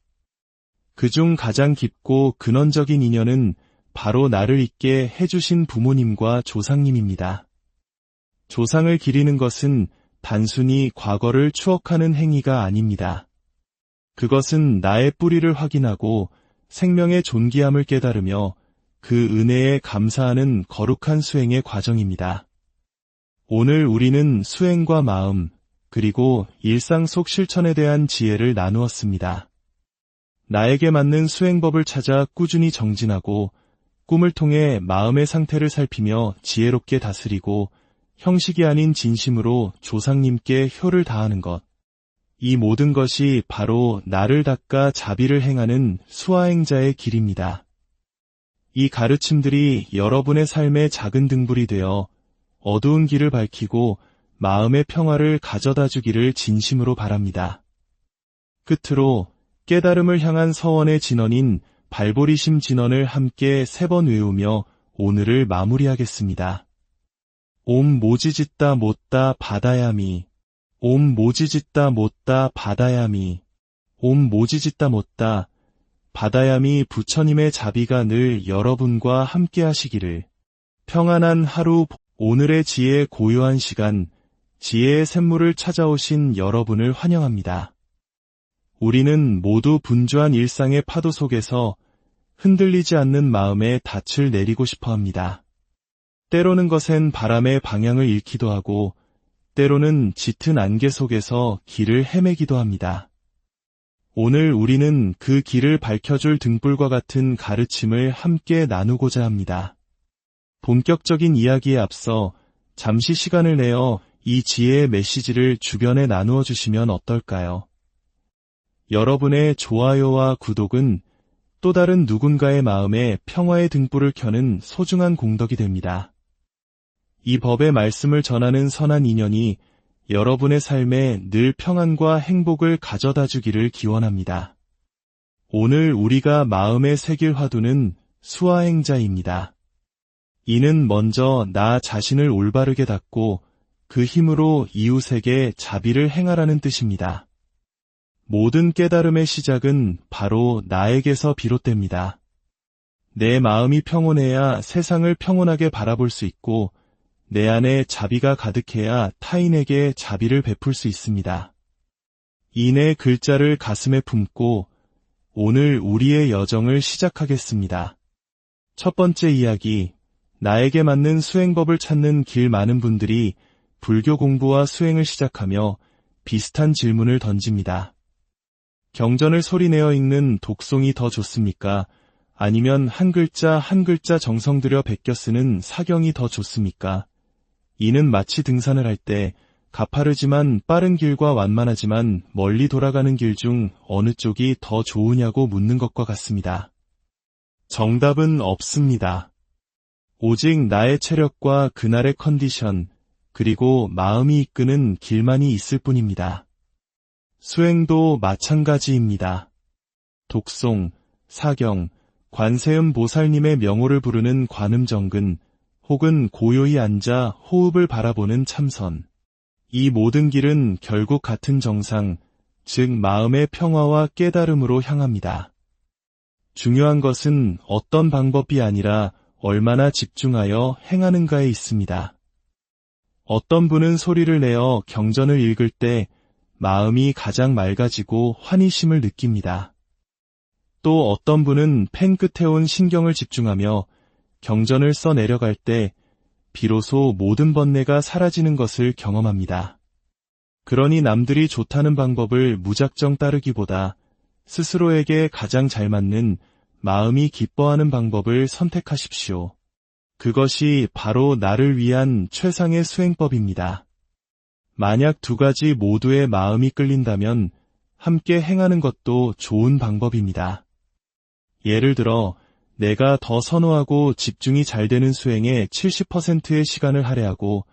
그중 가장 깊고 근원적인 인연은 바로 나를 있게 해주신 부모님과 조상님입니다. 조상을 기리는 것은 단순히 과거를 추억하는 행위가 아닙니다. 그것은 나의 뿌리를 확인하고 생명의 존귀함을 깨달으며 그 은혜에 감사하는 거룩한 수행의 과정입니다. 오늘 우리는 수행과 마음, 그리고 일상 속 실천에 대한 지혜를 나누었습니다. 나에게 맞는 수행법을 찾아 꾸준히 정진하고 꿈을 통해 마음의 상태를 살피며 지혜롭게 다스리고 형식이 아닌 진심으로 조상님께 효를 다하는 것. 이 모든 것이 바로 나를 닦아 자비를 행하는 수화행자의 길입니다. 이 가르침들이 여러분의 삶의 작은 등불이 되어 어두운 길을 밝히고 마음의 평화를 가져다 주기를 진심으로 바랍니다. 끝으로 깨달음을 향한 서원의 진언인 발보리심 진언을 함께 3번 외우며 오늘을 마무리하겠습니다. 옴 모지짓다 못다 바다야미. 옴 모지짓다 못다 바다야미. 옴 모지짓다 못다 바다야미. 부처님의 자비가 늘 여러분과 함께 하시기를. 평안한 하루. 오늘의 지혜의 고요한 시간, 지혜의 샘물을 찾아오신 여러분을 환영합니다. 우리는 모두 분주한 일상의 파도 속에서 흔들리지 않는 마음에 닻을 내리고 싶어 합니다. 때로는 거센 바람의 방향을 잃기도 하고, 때로는 짙은 안개 속에서 길을 헤매기도 합니다. 오늘 우리는 그 길을 밝혀줄 등불과 같은 가르침을 함께 나누고자 합니다. 본격적인 이야기에 앞서 잠시 시간을 내어 이 지혜의 메시지를 주변에 나누어 주시면 어떨까요? 여러분의 좋아요와 구독은 또 다른 누군가의 마음에 평화의 등불을 켜는 소중한 공덕이 됩니다. 이 법의 말씀을 전하는 선한 인연이 여러분의 삶에 늘 평안과 행복을 가져다 주기를 기원합니다. 오늘 우리가 마음에 새길 화두는 수화행자입니다. 이는 먼저 나 자신을 올바르게 닦고 그 힘으로 이웃에게 자비를 행하라는 뜻입니다. 모든 깨달음의 시작은 바로 나에게서 비롯됩니다. 내 마음이 평온해야 세상을 평온하게 바라볼 수 있고 내 안에 자비가 가득해야 타인에게 자비를 베풀 수 있습니다. 인의 글자를 가슴에 품고 오늘 우리의 여정을 시작하겠습니다. 첫 번째 이야기, 나에게 맞는 수행법을 찾는 길. 많은 분들이 불교 공부와 수행을 시작하며 비슷한 질문을 던집니다. 경전을 소리내어 읽는 독송이 더 좋습니까? 아니면 한 글자 한 글자 정성 들여 베껴 쓰는 사경이 더 좋습니까? 이는 마치 등산을 할 때 가파르지만 빠른 길과 완만하지만 멀리 돌아가는 길 중 어느 쪽이 더 좋으냐고 묻는 것과 같습니다. 정답은 없습니다. 오직 나의 체력과 그날의 컨디션, 그리고 마음이 이끄는 길만이 있을 뿐입니다. 수행도 마찬가지입니다. 독송, 사경, 관세음 보살님의 명호를 부르는 관음정근, 혹은 고요히 앉아 호흡을 바라보는 참선. 이 모든 길은 결국 같은 정상, 즉 마음의 평화와 깨달음으로 향합니다. 중요한 것은 어떤 방법이 아니라 얼마나 집중하여 행하는가에 있습니다. 어떤 분은 소리를 내어 경전을 읽을 때 마음이 가장 맑아지고 환희심을 느낍니다. 또 어떤 분은 펜 끝에 온 신경을 집중하며 경전을 써 내려갈 때 비로소 모든 번뇌가 사라지는 것을 경험합니다. 그러니 남들이 좋다는 방법을 무작정 따르기보다 스스로에게 가장 잘 맞는 마음이 기뻐하는 방법을 선택하십시오. 그것이 바로 나를 위한 최상의 수행법입니다. 만약 두 가지 모두의 마음이 끌린다면 함께 행하는 것도 좋은 방법입니다. 예를 들어 내가 더 선호하고 집중이 잘 되는 수행에 70%의 시간을 할애하고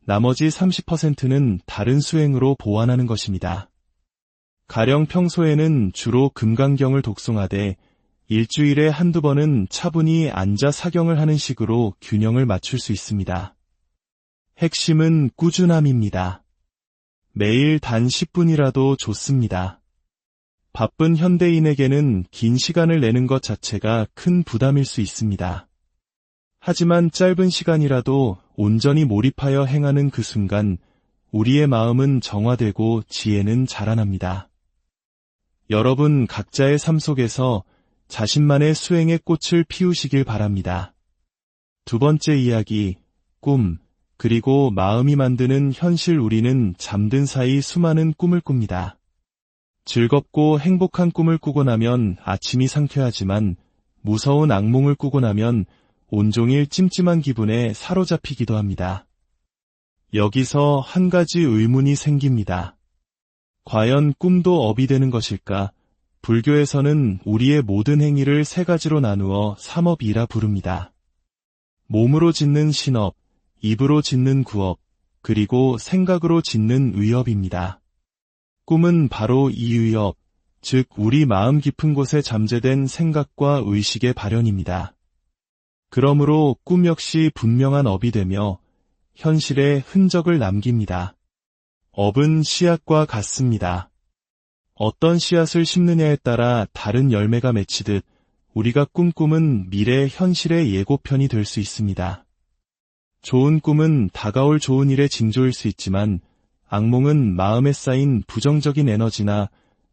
나머지 30%는 다른 수행으로 보완하는 것입니다. 가령 평소에는 주로 금강경을 독송하되 일주일에 한두 번은 차분히 앉아 사경을 하는 식으로 균형을 맞출 수 있습니다. 핵심은 꾸준함입니다. 매일 단 10분이라도 좋습니다. 바쁜 현대인에게는 긴 시간을 내는 것 자체가 큰 부담일 수 있습니다. 하지만 짧은 시간이라도 온전히 몰입하여 행하는 그 순간 우리의 마음은 정화되고 지혜는 자라납니다. 여러분 각자의 삶 속에서 자신만의 수행의 꽃을 피우시길 바랍니다. 두 번째 이야기, 꿈, 그리고 마음이 만드는 현실. 우리는 잠든 사이 수많은 꿈을 꿉니다. 즐겁고 행복한 꿈을 꾸고 나면 아침이 상쾌하지만 무서운 악몽을 꾸고 나면 온종일 찜찜한 기분에 사로잡히기도 합니다. 여기서 한 가지 의문이 생깁니다. 과연 꿈도 업이 되는 것일까? 불교에서는 우리의 모든 행위를 세 가지로 나누어 삼업이라 부릅니다. 몸으로 짓는 신업, 입으로 짓는 구업, 그리고 생각으로 짓는 의업입니다. 꿈은 바로 이 의업, 즉 우리 마음 깊은 곳에 잠재된 생각과 의식의 발현입니다. 그러므로 꿈 역시 분명한 업이 되며 현실에 흔적을 남깁니다. 업은 씨앗과 같습니다. 어떤 씨앗을 심느냐에 따라 다른 열매가 맺히듯 우리가 꿈꾸는 미래 현실의 예고편이 될 수 있습니다. 좋은 꿈은 다가올 좋은 일의 징조일 수 있지만 악몽은 마음에 쌓인 부정적인 에너지나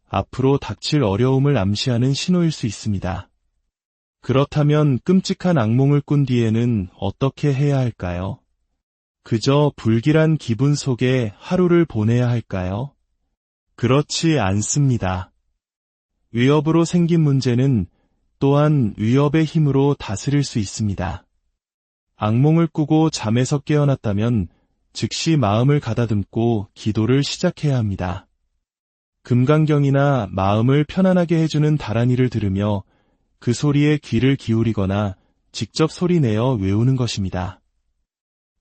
앞으로 닥칠 어려움을 암시하는 신호일 수 있습니다. 그렇다면 끔찍한 악몽을 꾼 뒤에는 어떻게 해야 할까요? 그저 불길한 기분 속에 하루를 보내야 할까요? 그렇지 않습니다. 위협으로 생긴 문제는 또한 위협의 힘으로 다스릴 수 있습니다. 악몽을 꾸고 잠에서 깨어났다면 즉시 마음을 가다듬고 기도를 시작해야 합니다. 금강경이나 마음을 편안하게 해주는 다란이를 들으며 그 소리에 귀를 기울이거나 직접 소리내어 외우는 것입니다.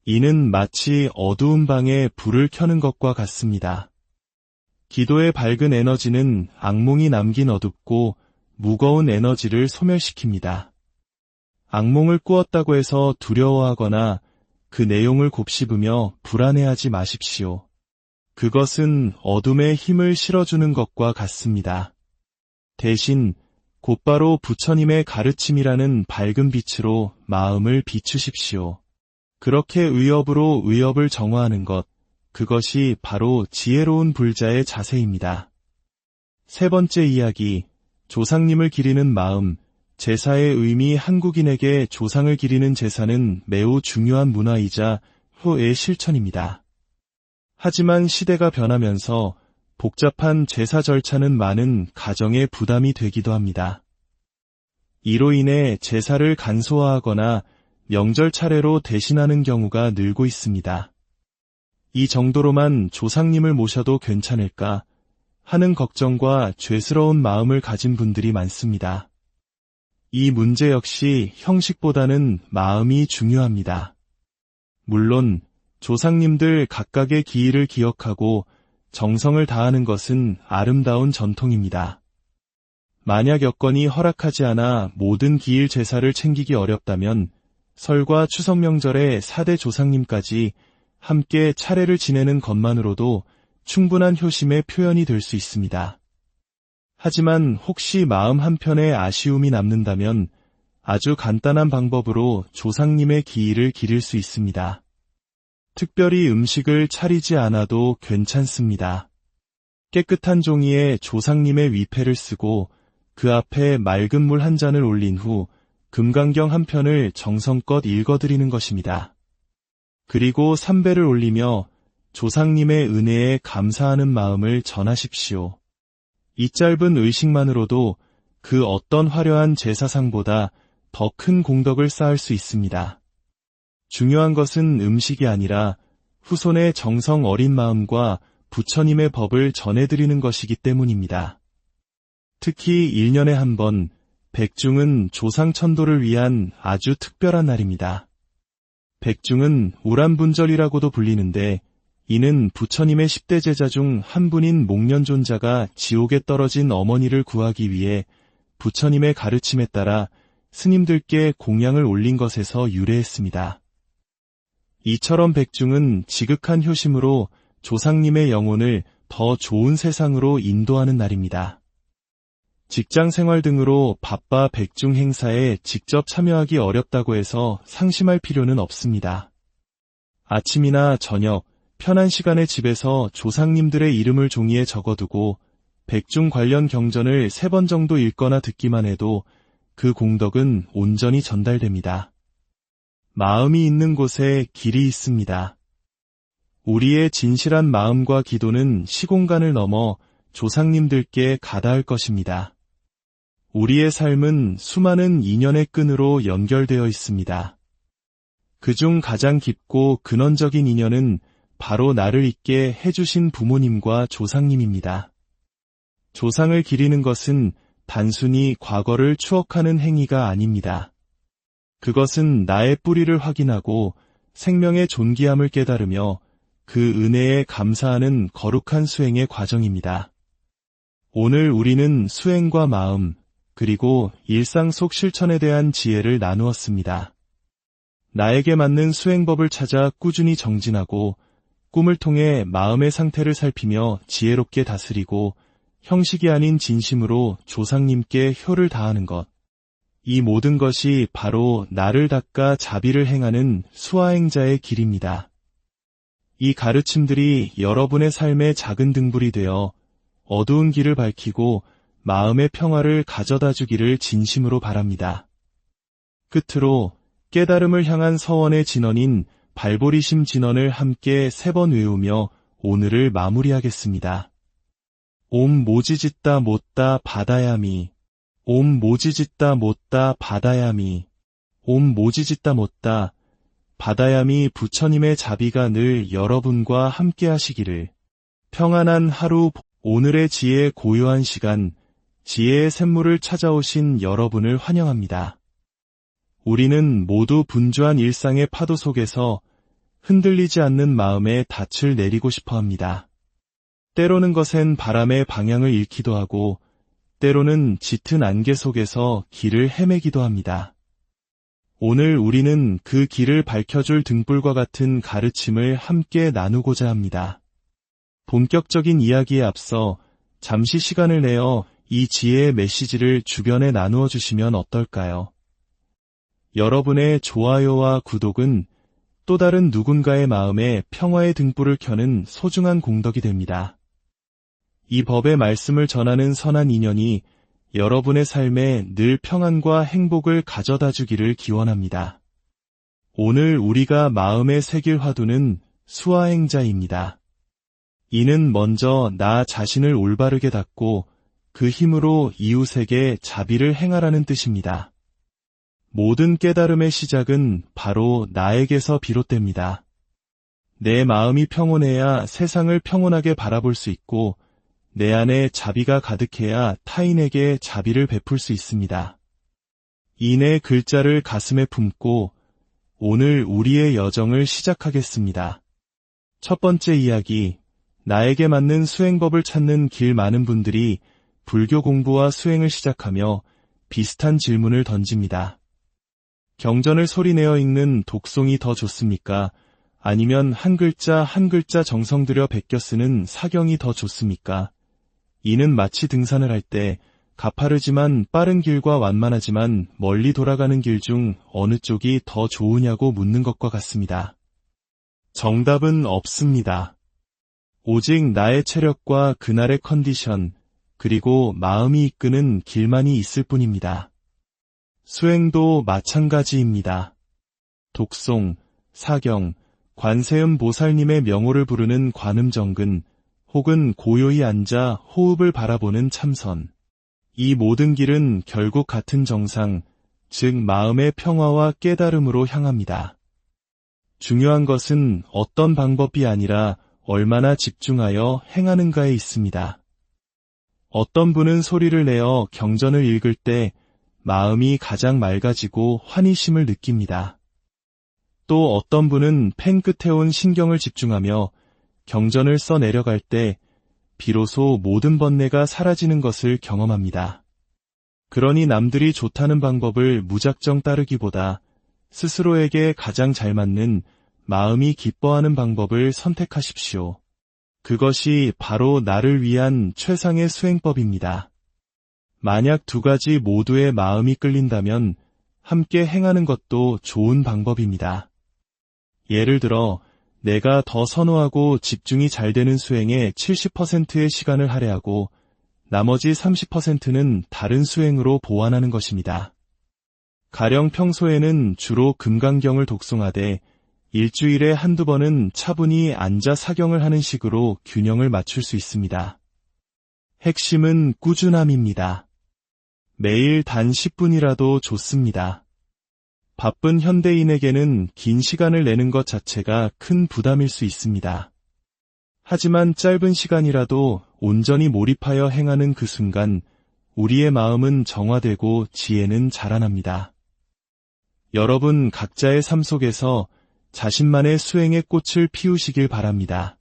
이는 마치 어두운 방에 불을 켜는 것과 같습니다. 기도의 밝은 에너지는 악몽이 남긴 어둡고 무거운 에너지를 소멸시킵니다. 악몽을 꾸었다고 해서 두려워하거나 그 내용을 곱씹으며 불안해하지 마십시오. 그것은 어둠에 힘을 실어주는 것과 같습니다. 대신 곧바로 부처님의 가르침이라는 밝은 빛으로 마음을 비추십시오. 그렇게 의업으로 의업을 정화하는 것, 그것이 바로 지혜로운 불자의 자세입니다. 세 번째 이야기, 조상님을 기리는 마음. 제사의 의미. 한국인에게 조상을 기리는 제사는 매우 중요한 문화이자 후의 실천입니다. 하지만 시대가 변하면서 복잡한 제사 절차는 많은 가정에 부담이 되기도 합니다. 이로 인해 제사를 간소화하거나 명절 차례로 대신하는 경우가 늘고 있습니다. 이 정도로만 조상님을 모셔도 괜찮을까 하는 걱정과 죄스러운 마음을 가진 분들이 많습니다. 이 문제 역시 형식보다는 마음이 중요합니다. 물론 조상님들 각각의 기일을 기억하고 정성을 다하는 것은 아름다운 전통입니다. 만약 여건이 허락하지 않아 모든 기일 제사를 챙기기 어렵다면 설과 추석 명절에 4대 조상님까지 함께 차례를 지내는 것만으로도 충분한 효심의 표현이 될 수 있습니다. 하지만 혹시 마음 한편에 아쉬움이 남는다면 아주 간단한 방법으로 조상님의 기일을 기릴 수 있습니다. 특별히 음식을 차리지 않아도 괜찮습니다. 깨끗한 종이에 조상님의 위패를 쓰고 그 앞에 맑은 물 한 잔을 올린 후 금강경 한 편을 정성껏 읽어드리는 것입니다. 그리고 삼배를 올리며 조상님의 은혜에 감사하는 마음을 전하십시오. 이 짧은 의식만으로도 그 어떤 화려한 제사상보다 더 큰 공덕을 쌓을 수 있습니다. 중요한 것은 음식이 아니라 후손의 정성 어린 마음과 부처님의 법을 전해드리는 것이기 때문입니다. 특히 1년에 한 번, 백중은 조상천도를 위한 아주 특별한 날입니다. 백중은 우란분절이라고도 불리는데, 이는 부처님의 10대 제자 중 한 분인 목련존자가 지옥에 떨어진 어머니를 구하기 위해 부처님의 가르침에 따라 스님들께 공양을 올린 것에서 유래했습니다. 이처럼 백중은 지극한 효심으로 조상님의 영혼을 더 좋은 세상으로 인도하는 날입니다. 직장 생활 등으로 바빠 백중 행사에 직접 참여하기 어렵다고 해서 상심할 필요는 없습니다. 아침이나 저녁, 편한 시간에 집에서 조상님들의 이름을 종이에 적어두고 백중 관련 경전을 3번 정도 읽거나 듣기만 해도 그 공덕은 온전히 전달됩니다. 마음이 있는 곳에 길이 있습니다. 우리의 진실한 마음과 기도는 시공간을 넘어 조상님들께 가닿을 것입니다. 우리의 삶은 수많은 인연의 끈으로 연결되어 있습니다. 그중 가장 깊고 근원적인 인연은 바로 나를 있게 해주신 부모님과 조상님입니다. 조상을 기리는 것은 단순히 과거를 추억하는 행위가 아닙니다. 그것은 나의 뿌리를 확인하고 생명의 존귀함을 깨달으며 그 은혜에 감사하는 거룩한 수행의 과정입니다. 오늘 우리는 수행과 마음, 그리고 일상 속 실천에 대한 지혜를 나누었습니다. 나에게 맞는 수행법을 찾아 꾸준히 정진하고 꿈을 통해 마음의 상태를 살피며 지혜롭게 다스리고 형식이 아닌 진심으로 조상님께 효를 다하는 것. 이 모든 것이 바로 나를 닦아 자비를 행하는 수아행자의 길입니다. 이 가르침들이 여러분의 삶의 작은 등불이 되어 어두운 길을 밝히고 마음의 평화를 가져다 주기를 진심으로 바랍니다. 끝으로 깨달음을 향한 서원의 진언인 발보리심 진언을 함께 3번 외우며 오늘을 마무리하겠습니다. 옴 모지짓다 못다 바다야미, 옴 모지짓다 못다 바다야미, 옴 모지짓다 못다 바다야미. 부처님의 자비가 늘 여러분과 함께 하시기를. 평안한 하루. 오늘의 지혜의 고요한 시간, 지혜의 샘물을 찾아오신 여러분을 환영합니다. 우리는 모두 분주한 일상의 파도 속에서 흔들리지 않는 마음에 닻을 내리고 싶어 합니다. 때로는 거센 바람의 방향을 잃기도 하고, 때로는 짙은 안개 속에서 길을 헤매기도 합니다. 오늘 우리는 그 길을 밝혀줄 등불과 같은 가르침을 함께 나누고자 합니다. 본격적인 이야기에 앞서 잠시 시간을 내어 이 지혜의 메시지를 주변에 나누어 주시면 어떨까요? 여러분의 좋아요와 구독은 또 다른 누군가의 마음에 평화의 등불을 켜는 소중한 공덕이 됩니다. 이 법의 말씀을 전하는 선한 인연이 여러분의 삶에 늘 평안과 행복을 가져다 주기를 기원합니다. 오늘 우리가 마음에 새길 화두는 수아행자입니다. 이는 먼저 나 자신을 올바르게 닦고 그 힘으로 이웃에게 자비를 행하라는 뜻입니다. 모든 깨달음의 시작은 바로 나에게서 비롯됩니다. 내 마음이 평온해야 세상을 평온하게 바라볼 수 있고 내 안에 자비가 가득해야 타인에게 자비를 베풀 수 있습니다. 이 네 글자를 가슴에 품고 오늘 우리의 여정을 시작하겠습니다. 첫 번째 이야기, 나에게 맞는 수행법을 찾는 길. 많은 분들이 불교 공부와 수행을 시작하며 비슷한 질문을 던집니다. 경전을 소리내어 읽는 독송이 더 좋습니까? 아니면 한 글자 한 글자 정성 들여 베껴 쓰는 사경이 더 좋습니까? 이는 마치 등산을 할 때 가파르지만 빠른 길과 완만하지만 멀리 돌아가는 길 중 어느 쪽이 더 좋으냐고 묻는 것과 같습니다. 정답은 없습니다. 오직 나의 체력과 그날의 컨디션, 그리고 마음이 이끄는 길만이 있을 뿐입니다. 수행도 마찬가지입니다. 독송, 사경, 관세음 보살님의 명호를 부르는 관음정근, 혹은 고요히 앉아 호흡을 바라보는 참선. 이 모든 길은 결국 같은 정상, 즉 마음의 평화와 깨달음으로 향합니다. 중요한 것은 어떤 방법이 아니라 얼마나 집중하여 행하는가에 있습니다. 어떤 분은 소리를 내어 경전을 읽을 때 마음이 가장 맑아지고 환희심을 느낍니다. 또 어떤 분은 펜 끝에 온 신경을 집중하며 경전을 써 내려갈 때 비로소 모든 번뇌가 사라지는 것을 경험합니다. 그러니 남들이 좋다는 방법을 무작정 따르기보다 스스로에게 가장 잘 맞는 마음이 기뻐하는 방법을 선택하십시오. 그것이 바로 나를 위한 최상의 수행법입니다. 만약 두 가지 모두의 마음이 끌린다면 함께 행하는 것도 좋은 방법입니다. 예를 들어 내가 더 선호하고 집중이 잘 되는 수행에 70%의 시간을 할애하고 나머지 30%는 다른 수행으로 보완하는 것입니다. 가령 평소에는 주로 금강경을 독송하되 일주일에 한두 번은 차분히 앉아 사경을 하는 식으로 균형을 맞출 수 있습니다. 핵심은 꾸준함입니다. 매일 단 10분이라도 좋습니다. 바쁜 현대인에게는 긴 시간을 내는 것 자체가 큰 부담일 수 있습니다. 하지만 짧은 시간이라도 온전히 몰입하여 행하는 그 순간 우리의 마음은 정화되고 지혜는 자라납니다. 여러분 각자의 삶 속에서 자신만의 수행의 꽃을 피우시길 바랍니다.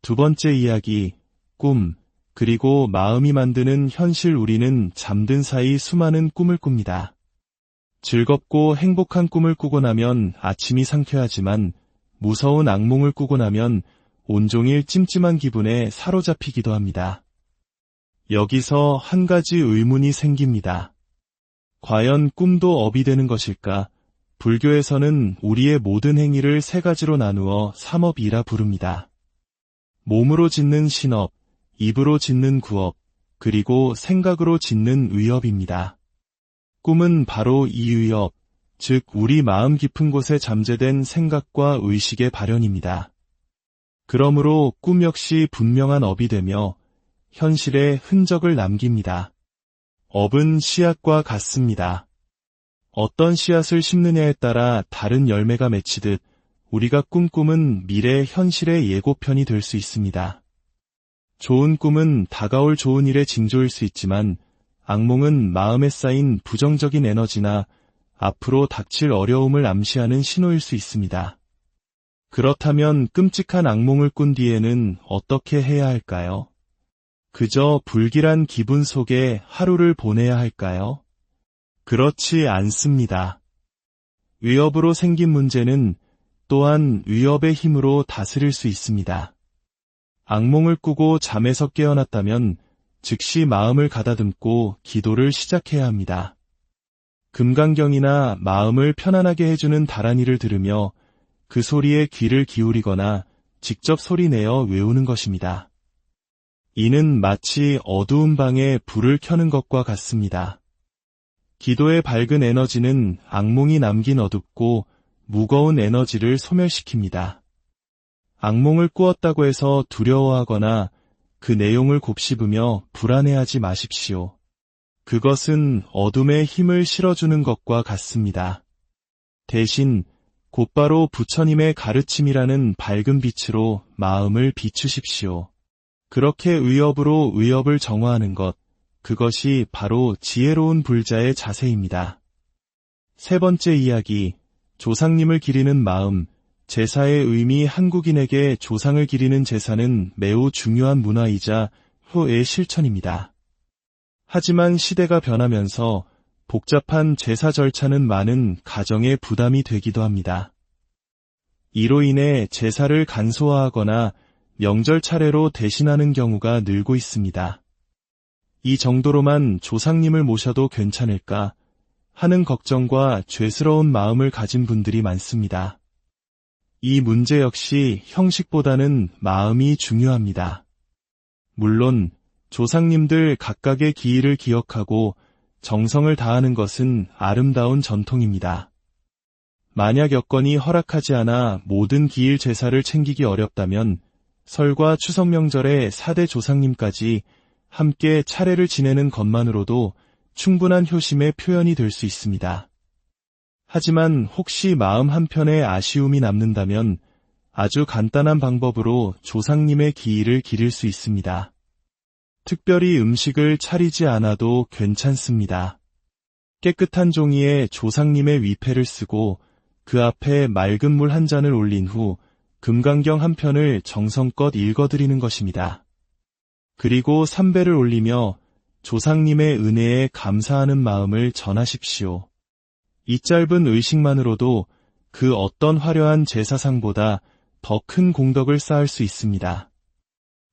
두 번째 이야기, 꿈, 그리고 마음이 만드는 현실. 우리는 잠든 사이 수많은 꿈을 꿉니다. 즐겁고 행복한 꿈을 꾸고 나면 아침이 상쾌하지만 무서운 악몽을 꾸고 나면 온종일 찜찜한 기분에 사로잡히기도 합니다. 여기서 한 가지 의문이 생깁니다. 과연 꿈도 업이 되는 것일까? 불교에서는 우리의 모든 행위를 세 가지로 나누어 삼업이라 부릅니다. 몸으로 짓는 신업, 입으로 짓는 구업, 그리고 생각으로 짓는 의업입니다. 꿈은 바로 이 의업, 즉 우리 마음 깊은 곳에 잠재된 생각과 의식의 발현입니다. 그러므로 꿈 역시 분명한 업이 되며 현실에 흔적을 남깁니다. 업은 씨앗과 같습니다. 어떤 씨앗을 심느냐에 따라 다른 열매가 맺히듯 우리가 꿈꾸면 미래 현실의 예고편이 될 수 있습니다. 좋은 꿈은 다가올 좋은 일의 징조일 수 있지만 악몽은 마음에 쌓인 부정적인 에너지나 앞으로 닥칠 어려움을 암시하는 신호일 수 있습니다. 그렇다면 끔찍한 악몽을 꾼 뒤에는 어떻게 해야 할까요? 그저 불길한 기분 속에 하루를 보내야 할까요? 그렇지 않습니다. 위협으로 생긴 문제는 또한 위협의 힘으로 다스릴 수 있습니다. 악몽을 꾸고 잠에서 깨어났다면 즉시 마음을 가다듬고 기도를 시작해야 합니다. 금강경이나 마음을 편안하게 해주는 다란이를 들으며 그 소리에 귀를 기울이거나 직접 소리내어 외우는 것입니다. 이는 마치 어두운 방에 불을 켜는 것과 같습니다. 기도의 밝은 에너지는 악몽이 남긴 어둡고 무거운 에너지를 소멸시킵니다. 악몽을 꾸었다고 해서 두려워하거나 그 내용을 곱씹으며 불안해하지 마십시오. 그것은 어둠에 힘을 실어주는 것과 같습니다. 대신 곧바로 부처님의 가르침이라는 밝은 빛으로 마음을 비추십시오. 그렇게 의업으로 의업을 정화하는 것, 그것이 바로 지혜로운 불자의 자세입니다. 세 번째 이야기, 조상님을 기리는 마음. 제사의 의미. 한국인에게 조상을 기리는 제사는 매우 중요한 문화이자 효의 실천입니다. 하지만 시대가 변하면서 복잡한 제사 절차는 많은 가정에 부담이 되기도 합니다. 이로 인해 제사를 간소화하거나 명절 차례로 대신하는 경우가 늘고 있습니다. 이 정도로만 조상님을 모셔도 괜찮을까 하는 걱정과 죄스러운 마음을 가진 분들이 많습니다. 이 문제 역시 형식보다는 마음이 중요합니다. 물론 조상님들 각각의 기일을 기억하고 정성을 다하는 것은 아름다운 전통입니다. 만약 여건이 허락하지 않아 모든 기일 제사를 챙기기 어렵다면 설과 추석 명절에 4대 조상님까지 함께 차례를 지내는 것만으로도 충분한 효심의 표현이 될 수 있습니다. 하지만 혹시 마음 한편에 아쉬움이 남는다면 아주 간단한 방법으로 조상님의 기일을 기릴 수 있습니다. 특별히 음식을 차리지 않아도 괜찮습니다. 깨끗한 종이에 조상님의 위패를 쓰고 그 앞에 맑은 물 한 잔을 올린 후 금강경 한 편을 정성껏 읽어드리는 것입니다. 그리고 삼배를 올리며 조상님의 은혜에 감사하는 마음을 전하십시오. 이 짧은 의식만으로도 그 어떤 화려한 제사상보다 더 큰 공덕을 쌓을 수 있습니다.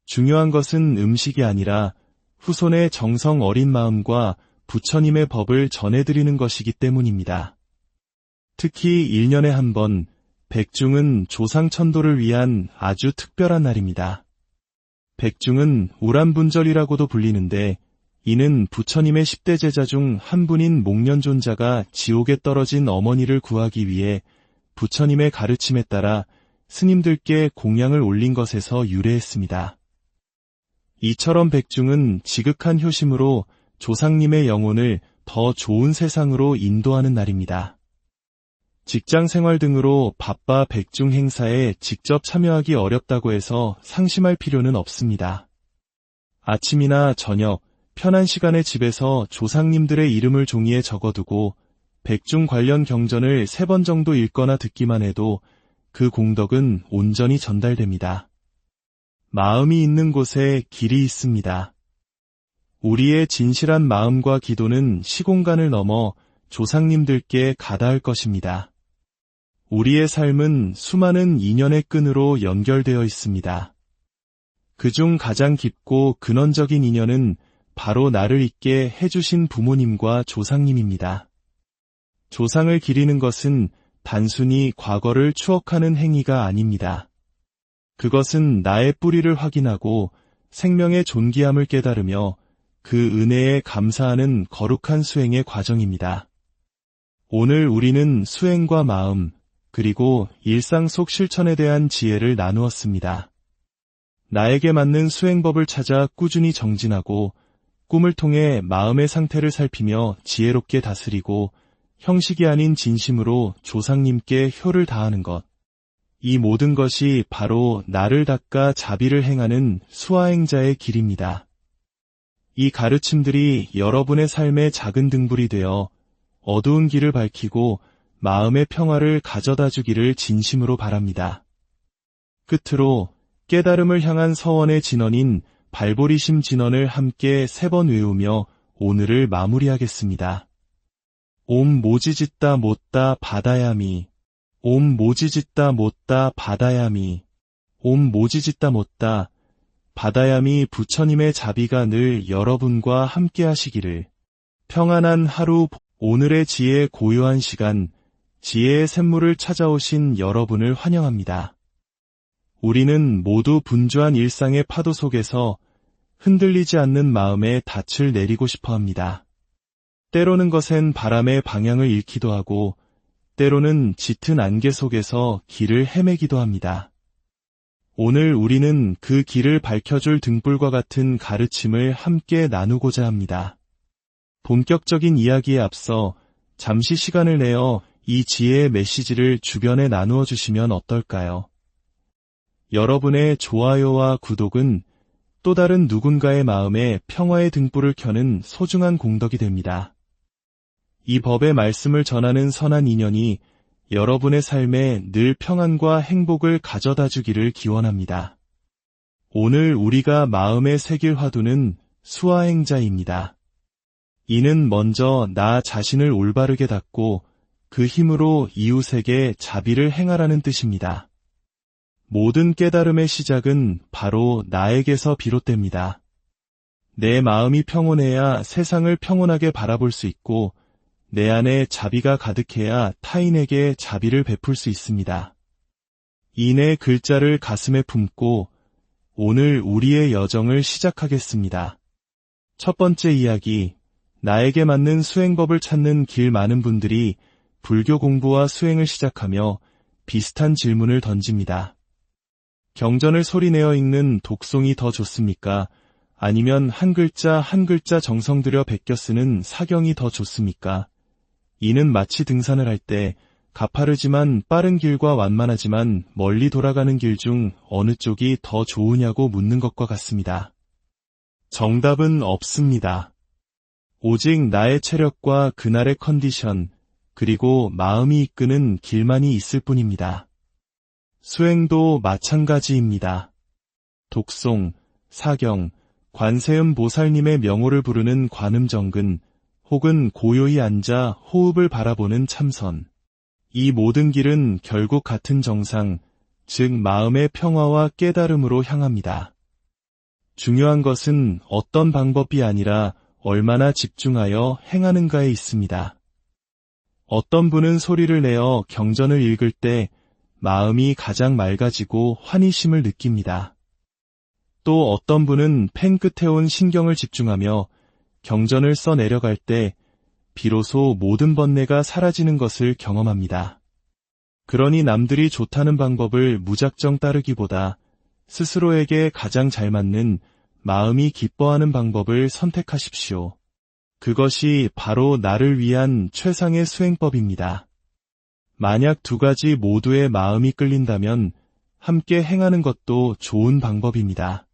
중요한 것은 음식이 아니라 후손의 정성 어린 마음과 부처님의 법을 전해드리는 것이기 때문입니다. 특히 1년에 한 번, 백중은 조상천도를 위한 아주 특별한 날입니다. 백중은 우람분절이라고도 불리는데 이는 부처님의 10대 제자 중 한 분인 목련존자가 지옥에 떨어진 어머니를 구하기 위해 부처님의 가르침에 따라 스님들께 공양을 올린 것에서 유래했습니다. 이처럼 백중은 지극한 효심으로 조상님의 영혼을 더 좋은 세상으로 인도하는 날입니다. 직장 생활 등으로 바빠 백중 행사에 직접 참여하기 어렵다고 해서 상심할 필요는 없습니다. 아침이나 저녁, 편한 시간에 집에서 조상님들의 이름을 종이에 적어두고 백중 관련 경전을 3번 정도 읽거나 듣기만 해도 그 공덕은 온전히 전달됩니다. 마음이 있는 곳에 길이 있습니다. 우리의 진실한 마음과 기도는 시공간을 넘어 조상님들께 가닿을 것입니다. 우리의 삶은 수많은 인연의 끈으로 연결되어 있습니다. 그중 가장 깊고 근원적인 인연은 바로 나를 있게 해주신 부모님과 조상님입니다. 조상을 기리는 것은 단순히 과거를 추억하는 행위가 아닙니다. 그것은 나의 뿌리를 확인하고 생명의 존귀함을 깨달으며 그 은혜에 감사하는 거룩한 수행의 과정입니다. 오늘 우리는 수행과 마음, 그리고 일상 속 실천에 대한 지혜를 나누었습니다. 나에게 맞는 수행법을 찾아 꾸준히 정진하고 꿈을 통해 마음의 상태를 살피며 지혜롭게 다스리고 형식이 아닌 진심으로 조상님께 효를 다하는 것. 이 모든 것이 바로 나를 닦아 자비를 행하는 수아행자의 길입니다. 이 가르침들이 여러분의 삶의 작은 등불이 되어 어두운 길을 밝히고 마음의 평화를 가져다 주기를 진심으로 바랍니다. 끝으로 깨달음을 향한 서원의 진언인 발보리심 진언을 함께 3번 외우며 오늘을 마무리하겠습니다. 옴 모지짓다 못다 바다야미, 옴 모지짓다 못다 바다야미, 옴 모지짓다 못다 바다야미. 부처님의 자비가 늘 여러분과 함께 하시기를. 평안한 하루. 오늘의 지혜의 고요한 시간, 지혜의 샘물을 찾아오신 여러분을 환영합니다. 우리는 모두 분주한 일상의 파도 속에서 흔들리지 않는 마음에 닻을 내리고 싶어 합니다. 때로는 거센 바람의 방향을 잃기도 하고 때로는 짙은 안개 속에서 길을 헤매기도 합니다. 오늘 우리는 그 길을 밝혀줄 등불과 같은 가르침을 함께 나누고자 합니다. 본격적인 이야기에 앞서 잠시 시간을 내어 이 지혜의 메시지를 주변에 나누어 주시면 어떨까요? 여러분의 좋아요와 구독은 또 다른 누군가의 마음에 평화의 등불을 켜는 소중한 공덕이 됩니다. 이 법의 말씀을 전하는 선한 인연이 여러분의 삶에 늘 평안과 행복을 가져다 주기를 기원합니다. 오늘 우리가 마음에 새길 화두는 수아행자입니다. 이는 먼저 나 자신을 올바르게 닦고 그 힘으로 이웃에게 자비를 행하라는 뜻입니다. 모든 깨달음의 시작은 바로 나에게서 비롯됩니다. 내 마음이 평온해야 세상을 평온하게 바라볼 수 있고 내 안에 자비가 가득해야 타인에게 자비를 베풀 수 있습니다. 이내 글자를 가슴에 품고 오늘 우리의 여정을 시작하겠습니다. 첫 번째 이야기, 나에게 맞는 수행법을 찾는 길. 많은 분들이 불교 공부와 수행을 시작하며 비슷한 질문을 던집니다. 경전을 소리내어 읽는 독송이 더 좋습니까? 아니면 한 글자 한 글자 정성 들여 베껴 쓰는 사경이 더 좋습니까? 이는 마치 등산을 할 때 가파르지만 빠른 길과 완만하지만 멀리 돌아가는 길 중 어느 쪽이 더 좋으냐고 묻는 것과 같습니다. 정답은 없습니다. 오직 나의 체력과 그날의 컨디션, 그리고 마음이 이끄는 길만이 있을 뿐입니다. 수행도 마찬가지입니다. 독송, 사경, 관세음 보살님의 명호를 부르는 관음정근, 혹은 고요히 앉아 호흡을 바라보는 참선. 이 모든 길은 결국 같은 정상, 즉 마음의 평화와 깨달음으로 향합니다. 중요한 것은 어떤 방법이 아니라 얼마나 집중하여 행하는가에 있습니다. 어떤 분은 소리를 내어 경전을 읽을 때 마음이 가장 맑아지고 환희심을 느낍니다. 또 어떤 분은 펜 끝에 온 신경을 집중하며 경전을 써 내려갈 때 비로소 모든 번뇌가 사라지는 것을 경험합니다. 그러니 남들이 좋다는 방법을 무작정 따르기보다 스스로에게 가장 잘 맞는 마음이 기뻐하는 방법을 선택하십시오. 그것이 바로 나를 위한 최상의 수행법입니다. 만약 두 가지 모두의 마음이 끌린다면 함께 행하는 것도 좋은 방법입니다.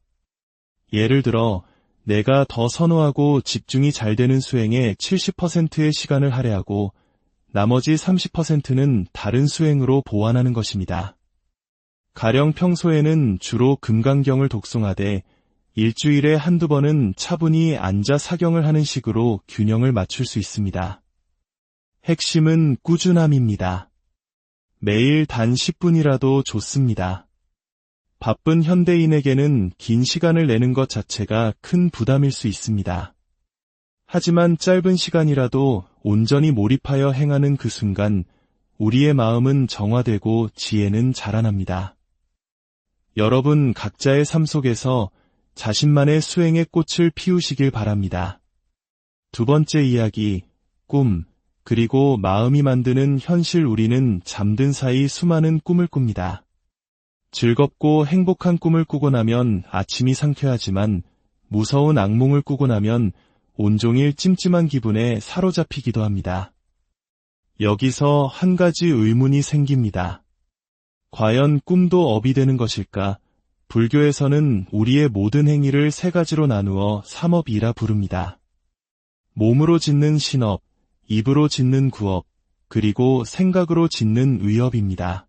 예를 들어 내가 더 선호하고 집중이 잘 되는 수행에 70%의 시간을 할애하고 나머지 30%는 다른 수행으로 보완하는 것입니다. 가령 평소에는 주로 금강경을 독송하되 일주일에 한두 번은 차분히 앉아 사경을 하는 식으로 균형을 맞출 수 있습니다. 핵심은 꾸준함입니다. 매일 단 10분이라도 좋습니다. 바쁜 현대인에게는 긴 시간을 내는 것 자체가 큰 부담일 수 있습니다. 하지만 짧은 시간이라도 온전히 몰입하여 행하는 그 순간 우리의 마음은 정화되고 지혜는 자라납니다. 여러분 각자의 삶 속에서 자신만의 수행의 꽃을 피우시길 바랍니다. 두 번째 이야기, 꿈, 그리고 마음이 만드는 현실. 우리는 잠든 사이 수많은 꿈을 꿉니다. 즐겁고 행복한 꿈을 꾸고 나면 아침이 상쾌하지만 무서운 악몽을 꾸고 나면 온종일 찜찜한 기분에 사로잡히기도 합니다. 여기서 한 가지 의문이 생깁니다. 과연 꿈도 업이 되는 것일까? 불교에서는 우리의 모든 행위를 세 가지로 나누어 삼업이라 부릅니다. 몸으로 짓는 신업, 입으로 짓는 구업, 그리고 생각으로 짓는 의업입니다.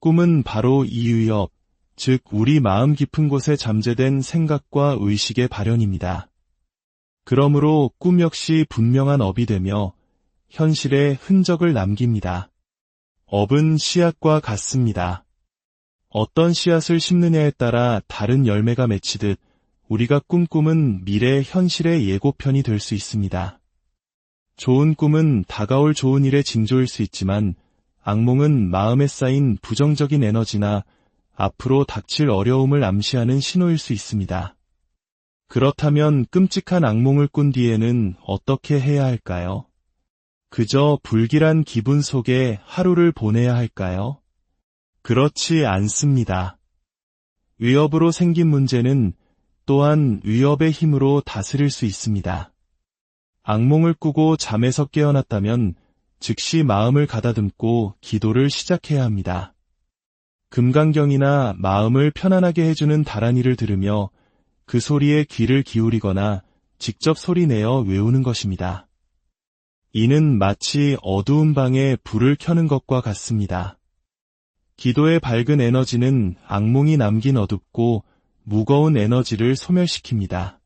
꿈은 바로 이 의업, 즉 우리 마음 깊은 곳에 잠재된 생각과 의식의 발현입니다. 그러므로 꿈 역시 분명한 업이 되며 현실에 흔적을 남깁니다. 업은 씨앗과 같습니다. 어떤 씨앗을 심느냐에 따라 다른 열매가 맺히듯 우리가 꿈꾸는 미래 현실의 예고편이 될 수 있습니다. 좋은 꿈은 다가올 좋은 일의 징조일 수 있지만 악몽은 마음에 쌓인 부정적인 에너지나 앞으로 닥칠 어려움을 암시하는 신호일 수 있습니다. 그렇다면 끔찍한 악몽을 꾼 뒤에는 어떻게 해야 할까요? 그저 불길한 기분 속에 하루를 보내야 할까요? 그렇지 않습니다. 위협으로 생긴 문제는 또한 위협의 힘으로 다스릴 수 있습니다. 악몽을 꾸고 잠에서 깨어났다면 즉시 마음을 가다듬고 기도를 시작해야 합니다. 금강경이나 마음을 편안하게 해주는 다란이를 들으며 그 소리에 귀를 기울이거나 직접 소리내어 외우는 것입니다. 이는 마치 어두운 방에 불을 켜는 것과 같습니다. 기도의 밝은 에너지는 악몽이 남긴 어둡고 무거운 에너지를 소멸시킵니다.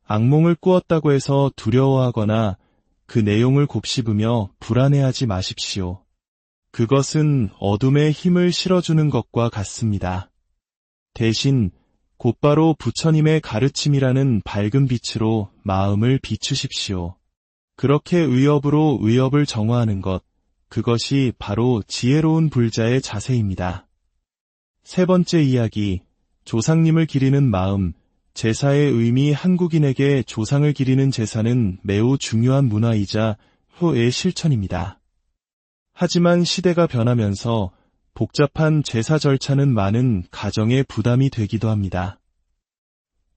악몽을 꾸었다고 해서 두려워하거나 그 내용을 곱씹으며 불안해하지 마십시오. 그것은 어둠에 힘을 실어주는 것과 같습니다. 대신 곧바로 부처님의 가르침이라는 밝은 빛으로 마음을 비추십시오. 그렇게 의업으로 의업을 정화하는 것, 그것이 바로 지혜로운 불자의 자세입니다. 세 번째 이야기, 조상님을 기리는 마음. 제사의 의미. 한국인에게 조상을 기리는 제사는 매우 중요한 문화이자 효의 실천입니다. 하지만 시대가 변하면서 복잡한 제사 절차는 많은 가정에 부담이 되기도 합니다.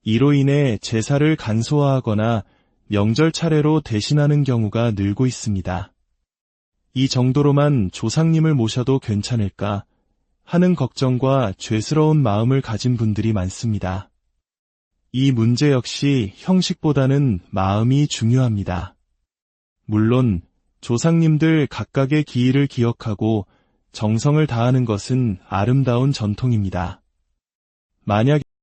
이로 인해 제사를 간소화하거나 명절 차례로 대신하는 경우가 늘고 있습니다. 이 정도로만 조상님을 모셔도 괜찮을까 하는 걱정과 죄스러운 마음을 가진 분들이 많습니다. 이 문제 역시 형식보다는 마음이 중요합니다. 물론 조상님들 각각의 기일을 기억하고 정성을 다하는 것은 아름다운 전통입니다. 만약에